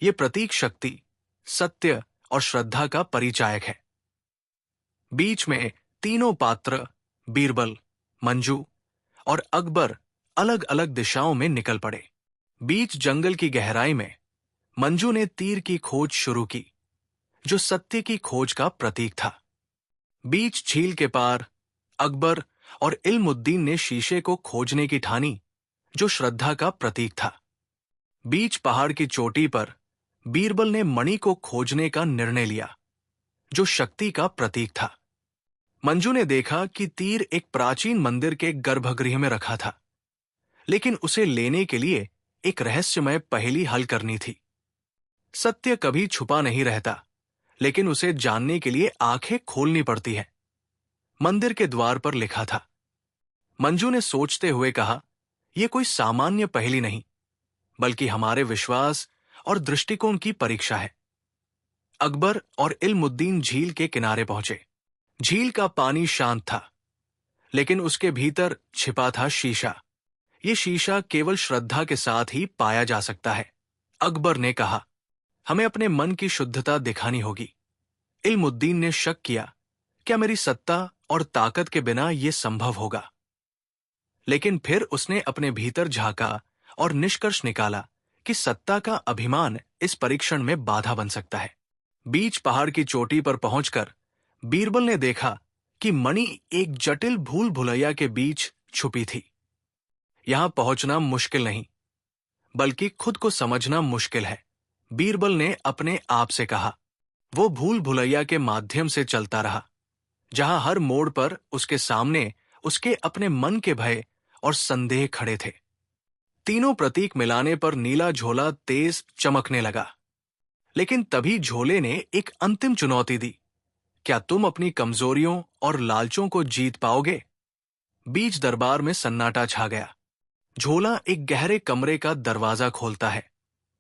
ये प्रतीक शक्ति, सत्य और श्रद्धा का परिचायक है। बीच में तीनों पात्र, बीरबल, मंजू और अकबर, अलग अलग दिशाओं में निकल पड़े। बीच जंगल की गहराई में मंजू ने तीर की खोज शुरू की, जो सत्य की खोज का प्रतीक था। बीच झील के पार अकबर और इल्मुद्दीन ने शीशे को खोजने की ठानी, जो श्रद्धा का प्रतीक था। बीच पहाड़ की चोटी पर बीरबल ने मणि को खोजने का निर्णय लिया, जो शक्ति का प्रतीक था। मंजू ने देखा कि तीर एक प्राचीन मंदिर के गर्भगृह में रखा था, लेकिन उसे लेने के लिए एक रहस्यमय पहेली हल करनी थी। सत्य कभी छुपा नहीं रहता, लेकिन उसे जानने के लिए आंखें खोलनी पड़ती है। मंदिर के द्वार पर लिखा था। मंजू ने सोचते हुए कहा, यह कोई सामान्य पहेली नहीं, बल्कि हमारे विश्वास और दृष्टिकोण की परीक्षा है। अकबर और इल्मुद्दीन झील के किनारे पहुंचे। झील का पानी शांत था, लेकिन उसके भीतर छिपा था शीशा। यह शीशा केवल श्रद्धा के साथ ही पाया जा सकता है। अकबर ने कहा, हमें अपने मन की शुद्धता दिखानी होगी। इल्मुद्दीन ने शक किया, क्या मेरी सत्ता और ताकत के बिना यह संभव होगा? लेकिन फिर उसने अपने भीतर झांका और निष्कर्ष निकाला कि सत्ता का अभिमान इस परीक्षण में बाधा बन सकता है। बीच पहाड़ की चोटी पर पहुंचकर बीरबल ने देखा कि मणि एक जटिल भूल भुलैया के बीच छुपी थी। यहां पहुंचना मुश्किल नहीं, बल्कि खुद को समझना मुश्किल है, बीरबल ने अपने आप से कहा। वो भूल भुलैया के माध्यम से चलता रहा, जहां हर मोड़ पर उसके सामने उसके अपने मन के भय और संदेह खड़े थे। तीनों प्रतीक मिलाने पर नीला झोला तेज चमकने लगा। लेकिन तभी झोले ने एक अंतिम चुनौती दी, क्या तुम अपनी कमजोरियों और लालचों को जीत पाओगे? बीच दरबार में सन्नाटा छा गया। झोला एक गहरे कमरे का दरवाजा खोलता है,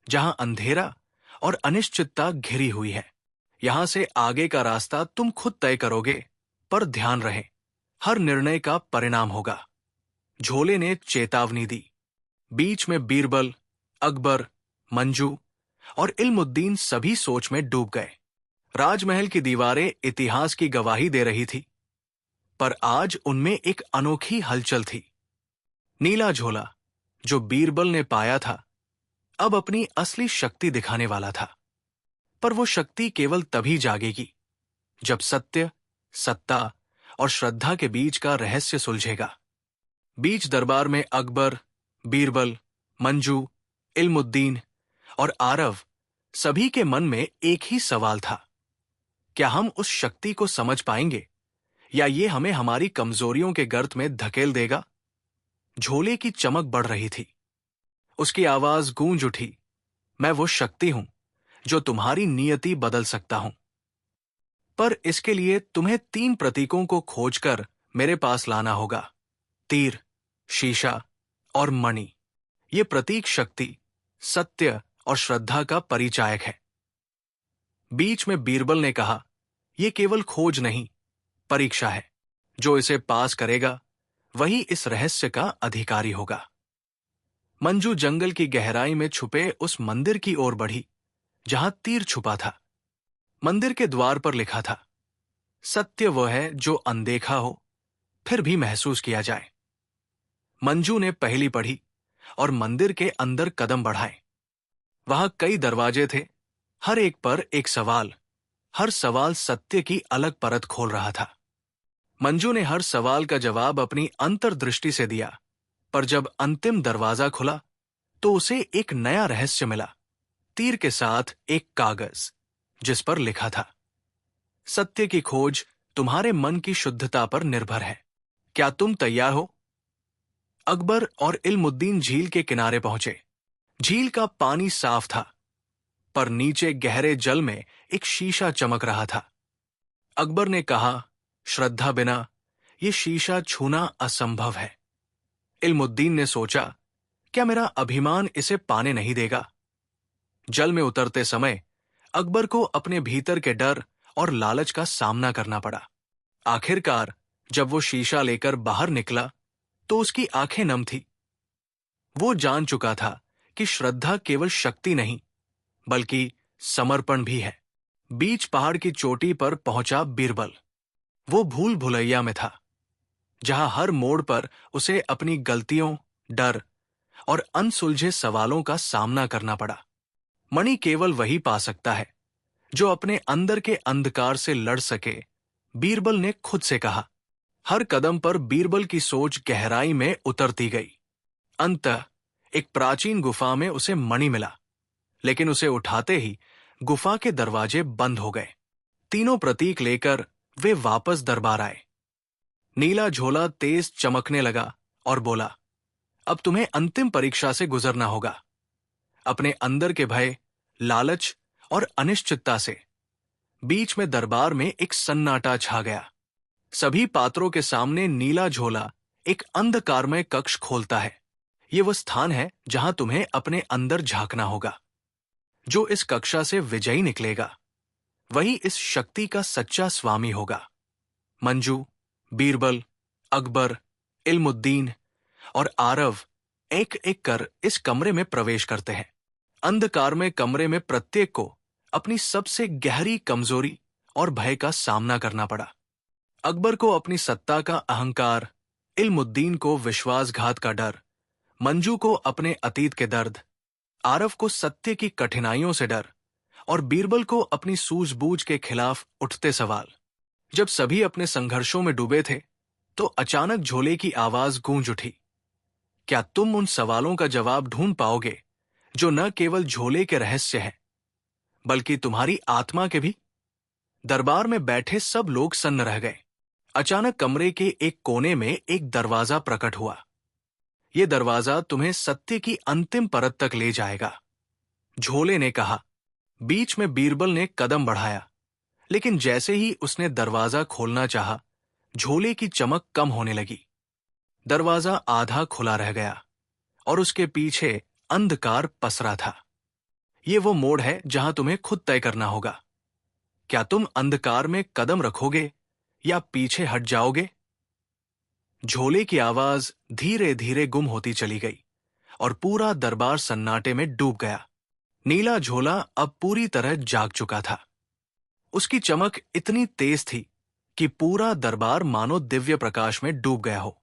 जहां अंधेरा और अनिश्चितता घिरी हुई है। यहां से आगे का रास्ता तुम खुद तय करोगे, पर ध्यान रहे, हर निर्णय का परिणाम होगा। झोले ने चेतावनी दी। बीच में बीरबल, अकबर, मंजू और इल्मुद्दीन सभी सोच में डूब गए। राजमहल की दीवारें इतिहास की गवाही दे रही थी, पर आज उनमें एक अनोखी हलचल थी। नीला झोला, जो बीरबल ने पाया था, अब अपनी असली शक्ति दिखाने वाला था। पर वो शक्ति केवल तभी जागेगी जब सत्य, सत्ता और श्रद्धा के बीच का रहस्य सुलझेगा। बीच दरबार में अकबर, बीरबल, मंजू, इल्मुद्दीन और आरव सभी के मन में एक ही सवाल था, क्या हम उस शक्ति को समझ पाएंगे, या ये हमें हमारी कमजोरियों के गर्त में धकेल देगा? झोले की चमक बढ़ रही थी। उसकी आवाज गूंज उठी, मैं वो शक्ति हूं जो तुम्हारी नियति बदल सकता हूं। पर इसके लिए तुम्हें 3 प्रतीकों को खोजकर मेरे पास लाना होगा, तीर, शीशा और मणि। ये प्रतीक शक्ति, सत्य और श्रद्धा का परिचायक है। बीच में बीरबल ने कहा, यह केवल खोज नहीं, परीक्षा है। जो इसे पास करेगा वही इस रहस्य का अधिकारी होगा। मंजू जंगल की गहराई में छुपे उस मंदिर की ओर बढ़ी, जहां तीर छुपा था। मंदिर के द्वार पर लिखा था, सत्य वह है जो अनदेखा हो, फिर भी महसूस किया जाए। मंजू ने पहली पढ़ी और मंदिर के अंदर कदम बढ़ाए। वहां कई दरवाजे थे, हर एक पर एक सवाल। हर सवाल सत्य की अलग परत खोल रहा था। मंजू ने हर सवाल का जवाब अपनी अंतर्दृष्टि से दिया, पर जब अंतिम दरवाजा खुला तो उसे एक नया रहस्य मिला। तीर के साथ एक कागज, जिस पर लिखा था, सत्य की खोज तुम्हारे मन की शुद्धता पर निर्भर है। क्या तुम तैयार हो? अकबर और इल्मुद्दीन झील के किनारे पहुंचे। झील का पानी साफ था, पर नीचे गहरे जल में एक शीशा चमक रहा था। अकबर ने कहा, श्रद्धा बिना यह शीशा छूना असंभव है। इल्मुद्दीन ने सोचा, क्या मेरा अभिमान इसे पाने नहीं देगा? जल में उतरते समय अकबर को अपने भीतर के डर और लालच का सामना करना पड़ा। आखिरकार जब वो शीशा लेकर बाहर निकला तो उसकी आंखें नम थी। वो जान चुका था कि श्रद्धा केवल शक्ति नहीं, बल्कि समर्पण भी है। बीच पहाड़ की चोटी पर पहुंचा बीरबल। वो भूल भुलैया में था, जहां हर मोड़ पर उसे अपनी गलतियों, डर और अनसुलझे सवालों का सामना करना पड़ा। मणि केवल वही पा सकता है जो अपने अंदर के अंधकार से लड़ सके, बीरबल ने खुद से कहा। हर कदम पर बीरबल की सोच गहराई में उतरती गई। अंततः एक प्राचीन गुफा में उसे मणि मिला, लेकिन उसे उठाते ही गुफा के दरवाजे बंद हो गए। तीनों प्रतीक लेकर वे वापस दरबार आए। नीला झोला तेज चमकने लगा और बोला, अब तुम्हें अंतिम परीक्षा से गुजरना होगा। अपने अंदर के भय, लालच और अनिश्चितता से। बीच में दरबार में एक सन्नाटा छा गया। सभी पात्रों के सामने नीला झोला एक अंधकारमय कक्ष खोलता है। ये वो स्थान है जहां तुम्हें अपने अंदर झांकना होगा। जो इस कक्षा से विजयी निकलेगा वही इस शक्ति का सच्चा स्वामी होगा। मंजू, बीरबल, अकबर, इल्मुद्दीन और आरव एक एक कर इस कमरे में प्रवेश करते हैं। अंधकार में कमरे में प्रत्येक को अपनी सबसे गहरी कमजोरी और भय का सामना करना पड़ा। अकबर को अपनी सत्ता का अहंकार, इल्मुद्दीन को विश्वासघात का डर, मंजू को अपने अतीत के दर्द, आरव को सत्य की कठिनाइयों से डर और बीरबल को अपनी सूझबूझ के खिलाफ उठते सवाल। जब सभी अपने संघर्षों में डूबे थे तो अचानक झोले की आवाज गूंज उठी। क्या तुम उन सवालों का जवाब ढूंढ पाओगे जो न केवल झोले के रहस्य हैं बल्कि तुम्हारी आत्मा के भी? दरबार में बैठे सब लोग सन्न रह गए। अचानक कमरे के एक कोने में एक दरवाजा प्रकट हुआ। यह दरवाजा तुम्हें सत्य की अंतिम परत तक ले जाएगा, झोले ने कहा। बीच में बीरबल ने कदम बढ़ाया, लेकिन जैसे ही उसने दरवाजा खोलना चाहा, झोले की चमक कम होने लगी। दरवाजा आधा खुला रह गया और उसके पीछे अंधकार पसरा था। यह वो मोड़ है जहां तुम्हें खुद तय करना होगा। क्या तुम अंधकार में कदम रखोगे या पीछे हट जाओगे? झोले की आवाज धीरे धीरे गुम होती चली गई और पूरा दरबार सन्नाटे में डूब गया। नीला झोला अब पूरी तरह जाग चुका था। उसकी चमक इतनी तेज थी कि पूरा दरबार मानो दिव्य प्रकाश में डूब गया हो।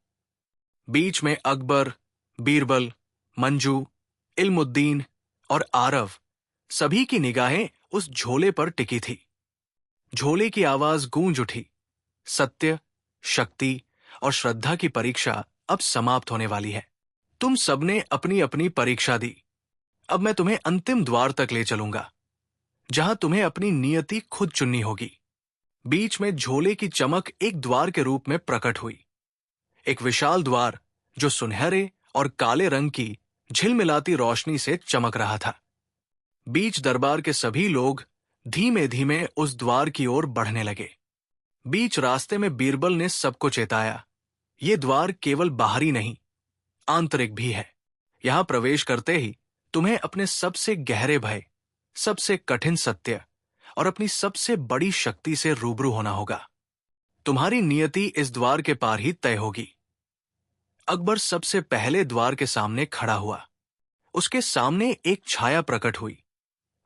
बीच में अकबर, बीरबल, मंजू, इल्मुद्दीन और आरव सभी की निगाहें उस झोले पर टिकी थी। झोले की आवाज गूंज उठी, सत्य, शक्ति और श्रद्धा की परीक्षा अब समाप्त होने वाली है। तुम सबने अपनी अपनी परीक्षा दी। अब मैं तुम्हें अंतिम द्वार तक ले चलूंगा जहां तुम्हें अपनी नियति खुद चुननी होगी। बीच में झोले की चमक एक द्वार के रूप में प्रकट हुई। एक विशाल द्वार जो सुनहरे और काले रंग की झिलमिलाती रोशनी से चमक रहा था। बीच दरबार के सभी लोग धीमे धीमे उस द्वार की ओर बढ़ने लगे। बीच रास्ते में बीरबल ने सबको चेताया, ये द्वार केवल बाहरी नहीं, आंतरिक भी है। यहां प्रवेश करते ही तुम्हें अपने सबसे गहरे भय, सबसे कठिन सत्य और अपनी सबसे बड़ी शक्ति से रूबरू होना होगा। तुम्हारी नियति इस द्वार के पार ही तय होगी। अकबर सबसे पहले द्वार के सामने खड़ा हुआ। उसके सामने एक छाया प्रकट हुई।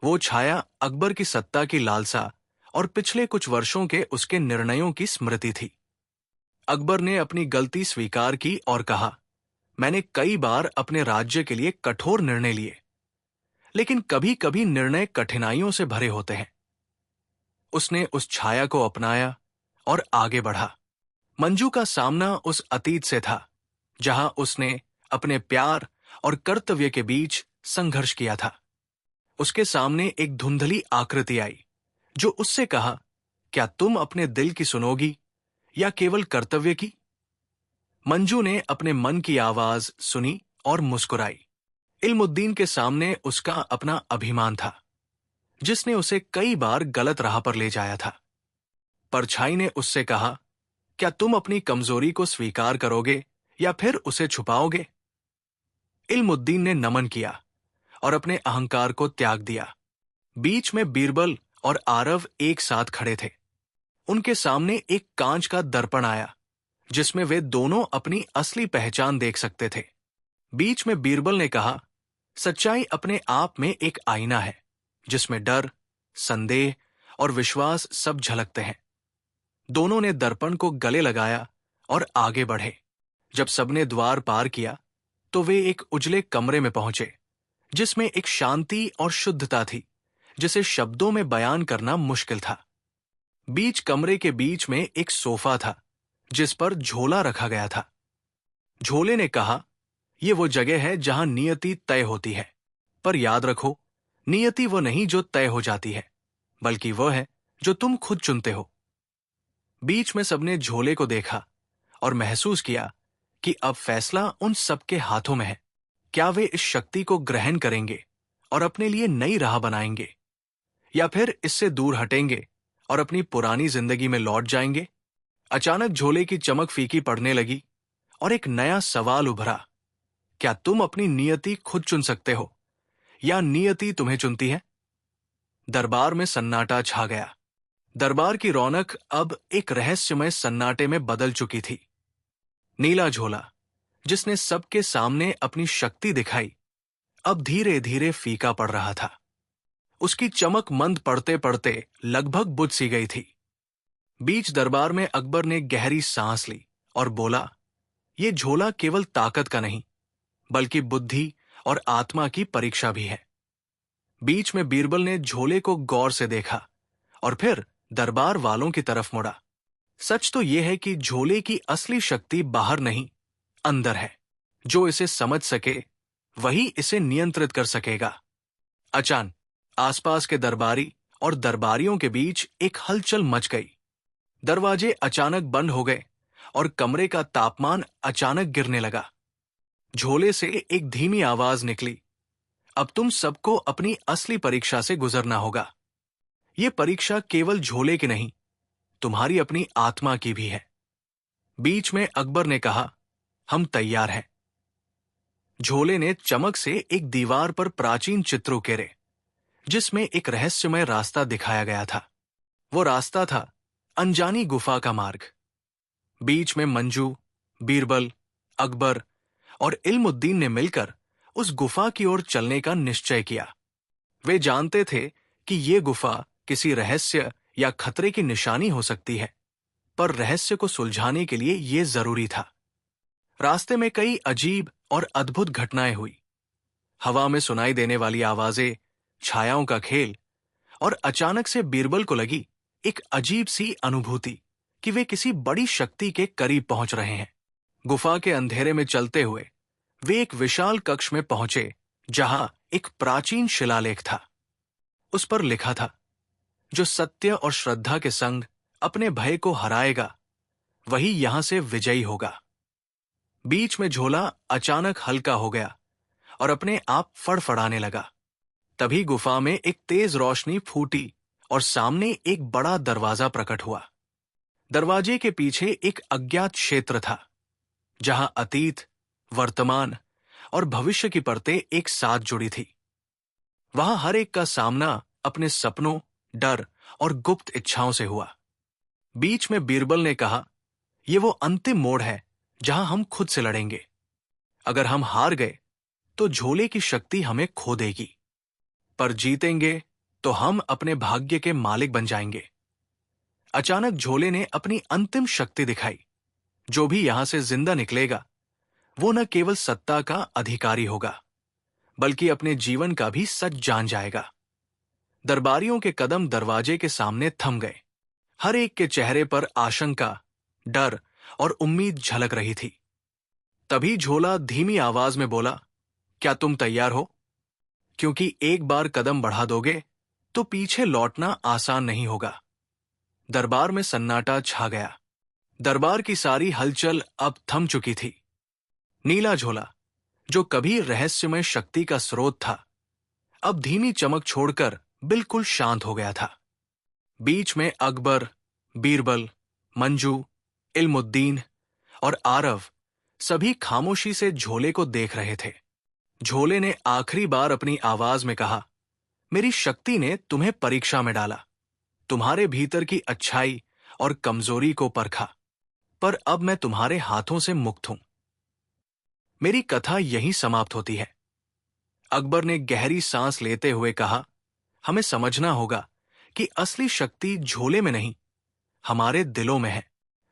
वो छाया अकबर की सत्ता की लालसा और पिछले कुछ वर्षों के उसके निर्णयों की स्मृति थी। अकबर ने अपनी गलती स्वीकार की और कहा, मैंने कई बार अपने राज्य के लिए कठोर निर्णय लिए, लेकिन कभी कभी निर्णय कठिनाइयों से भरे होते हैं। उसने उस छाया को अपनाया और आगे बढ़ा। मंजू का सामना उस अतीत से था जहां उसने अपने प्यार और कर्तव्य के बीच संघर्ष किया था। उसके सामने एक धुंधली आकृति आई जो उससे कहा, क्या तुम अपने दिल की सुनोगी या केवल कर्तव्य की? मंजू ने अपने मन की आवाज सुनी और मुस्कुराई। इल्मुद्दीन के सामने उसका अपना अभिमान था जिसने उसे कई बार गलत राह पर ले जाया था। परछाई ने उससे कहा, क्या तुम अपनी कमजोरी को स्वीकार करोगे या फिर उसे छुपाओगे? इल्मुद्दीन ने नमन किया और अपने अहंकार को त्याग दिया। बीच में बीरबल और आरव एक साथ खड़े थे। उनके सामने एक कांच का दर्पण आया जिसमें वे दोनों अपनी असली पहचान देख सकते थे। बीच में बीरबल ने कहा, सच्चाई अपने आप में एक आईना है जिसमें डर, संदेह और विश्वास सब झलकते हैं। दोनों ने दर्पण को गले लगाया और आगे बढ़े। जब सबने द्वार पार किया तो वे एक उजले कमरे में पहुंचे जिसमें एक शांति और शुद्धता थी जिसे शब्दों में बयान करना मुश्किल था। बीच कमरे के बीच में एक सोफा था जिस पर झोला रखा गया था। झोले ने कहा, यह वो जगह है जहां नियति तय होती है, पर याद रखो, नियति वो नहीं जो तय हो जाती है, बल्कि वो है जो तुम खुद चुनते हो। बीच में सबने झोले को देखा और महसूस किया कि अब फैसला उन सबके हाथों में है। क्या वे इस शक्ति को ग्रहण करेंगे और अपने लिए नई राह बनाएंगे, या फिर इससे दूर हटेंगे और अपनी पुरानी जिंदगी में लौट जाएंगे? अचानक झोले की चमक फीकी पड़ने लगी और एक नया सवाल उभरा। क्या तुम अपनी नियति खुद चुन सकते हो या नियति तुम्हें चुनती है? दरबार में सन्नाटा छा गया। दरबार की रौनक अब एक रहस्यमय सन्नाटे में बदल चुकी थी। नीला झोला, जिसने सबके सामने अपनी शक्ति दिखाई, अब धीरे धीरे फीका पड़ रहा था। उसकी चमक मंद पड़ते पड़ते लगभग बुझ सी गई थी। बीच दरबार में अकबर ने गहरी सांस ली और बोला, ये झोला केवल ताकत का नहीं, बल्कि बुद्धि और आत्मा की परीक्षा भी है। बीच में बीरबल ने झोले को गौर से देखा और फिर दरबार वालों की तरफ मुड़ा। सच तो यह है कि झोले की असली शक्ति बाहर नहीं, अंदर है। जो इसे समझ सके वही इसे नियंत्रित कर सकेगा। अचानक आसपास के दरबारी और दरबारियों के बीच एक हलचल मच गई। दरवाजे अचानक बंद हो गए और कमरे का तापमान अचानक गिरने लगा। झोले से एक धीमी आवाज निकली, अब तुम सबको अपनी असली परीक्षा से गुजरना होगा। यह परीक्षा केवल झोले की नहीं, तुम्हारी अपनी आत्मा की भी है। बीच में अकबर ने कहा, हम तैयार हैं। झोले ने चमक से एक दीवार पर प्राचीन चित्र उकेरे, जिसमें एक रहस्यमय रास्ता दिखाया गया था। वो रास्ता था अनजानी गुफा का मार्ग। बीच में मंजू, बीरबल, अकबर और इल्मुद्दीन ने मिलकर उस गुफा की ओर चलने का निश्चय किया। वे जानते थे कि ये गुफा किसी रहस्य या खतरे की निशानी हो सकती है, पर रहस्य को सुलझाने के लिए यह जरूरी था। रास्ते में कई अजीब और अद्भुत घटनाएं हुई। हवा में सुनाई देने वाली आवाजें, छायाओं का खेल, और अचानक से बीरबल को लगी एक अजीब सी अनुभूति कि वे किसी बड़ी शक्ति के करीब पहुंच रहे हैं। गुफा के अंधेरे में चलते हुए वे एक विशाल कक्ष में पहुंचे, जहां एक प्राचीन शिलालेख था। उस पर लिखा था, जो सत्य और श्रद्धा के संग अपने भय को हराएगा, वही यहां से विजयी होगा। बीच में झोला अचानक हल्का हो गया और अपने आप फड़फड़ाने लगा। तभी गुफा में एक तेज रोशनी फूटी और सामने एक बड़ा दरवाजा प्रकट हुआ। दरवाजे के पीछे एक अज्ञात क्षेत्र था, जहां अतीत, वर्तमान और भविष्य की परतें एक साथ जुड़ी थी। वहां हर एक का सामना अपने सपनों, डर और गुप्त इच्छाओं से हुआ। बीच में बीरबल ने कहा, यह वो अंतिम मोड़ है जहां हम खुद से लड़ेंगे। अगर हम हार गए तो झोले की शक्ति हमें खो देगी, पर जीतेंगे तो हम अपने भाग्य के मालिक बन जाएंगे। अचानक झोले ने अपनी अंतिम शक्ति दिखाई। जो भी यहां से जिंदा निकलेगा, वो न केवल सत्ता का अधिकारी होगा, बल्कि अपने जीवन का भी सच जान जाएगा। दरबारियों के कदम दरवाजे के सामने थम गए। हर एक के चेहरे पर आशंका, डर और उम्मीद झलक रही थी। तभी झोला धीमी आवाज में बोला, क्या तुम तैयार हो? क्योंकि एक बार कदम बढ़ा दोगे तो पीछे लौटना आसान नहीं होगा। दरबार में सन्नाटा छा गया। दरबार की सारी हलचल अब थम चुकी थी। नीला झोला, जो कभी रहस्यमय शक्ति का स्रोत था, अब धीमी चमक छोड़कर बिल्कुल शांत हो गया था। बीच में अकबर, बीरबल, मंजू, इल्मुद्दीन और आरव सभी खामोशी से झोले को देख रहे थे। झोले ने आखिरी बार अपनी आवाज में कहा, मेरी शक्ति ने तुम्हें परीक्षा में डाला, तुम्हारे भीतर की अच्छाई और कमजोरी को परखा, पर अब मैं तुम्हारे हाथों से मुक्त हूं। मेरी कथा यहीं समाप्त होती है। अकबर ने गहरी सांस लेते हुए कहा, हमें समझना होगा कि असली शक्ति झोले में नहीं, हमारे दिलों में है।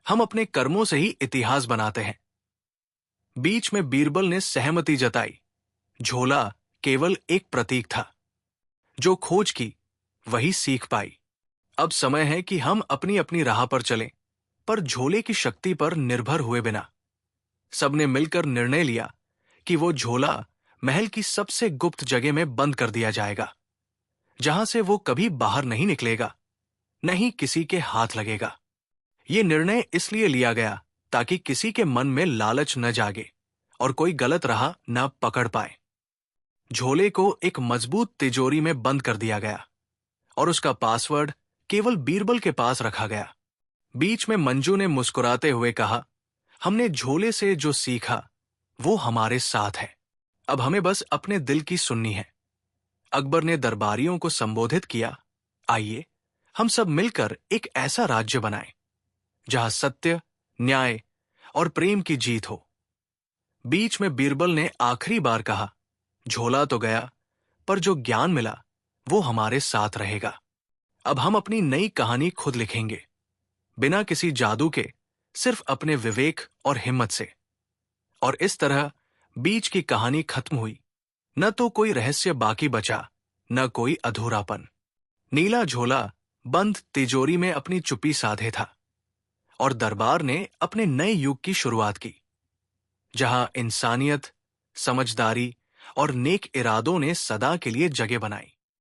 हम अपने कर्मों से ही इतिहास बनाते हैं। बीच में बीरबल ने सहमति जताई, झोला केवल एक प्रतीक था। जो खोज की वही सीख पाई। अब समय है कि हम अपनी अपनी राह पर चलें, पर झोले की शक्ति पर निर्भर हुए बिना। सबने मिलकर निर्णय लिया कि वो झोला महल की सबसे गुप्त जगह में बंद कर दिया जाएगा। जहां से वो कभी बाहर नहीं निकलेगा, नहीं किसी के हाथ लगेगा। ये निर्णय इसलिए लिया गया ताकि किसी के मन में लालच न जागे और कोई गलत राह न पकड़ पाए। झोले को एक मजबूत तिजोरी में बंद कर दिया गया और उसका पासवर्ड केवल बीरबल के पास रखा गया। बीच में मंजू ने मुस्कुराते हुए कहा, हमने झोले से जो सीखा वो हमारे साथ है। अब हमें बस अपने दिल की सुननी है। अकबर ने दरबारियों को संबोधित किया, आइए हम सब मिलकर एक ऐसा राज्य बनाएं जहां सत्य, न्याय और प्रेम की जीत हो। बीच में बीरबल ने आखिरी बार कहा, झोला तो गया, पर जो ज्ञान मिला वो हमारे साथ रहेगा। अब हम अपनी नई कहानी खुद लिखेंगे, बिना किसी जादू के, सिर्फ अपने विवेक और हिम्मत से। और इस तरह बीच की कहानी खत्म हुई। न तो कोई रहस्य बाकी बचा, न कोई अधूरापन। नीला झोला बंद तिजोरी में अपनी चुप्पी साधे था और दरबार ने अपने नए युग की शुरुआत की, जहां इंसानियत, समझदारी और नेक इरादों ने सदा के लिए जगह बनाई।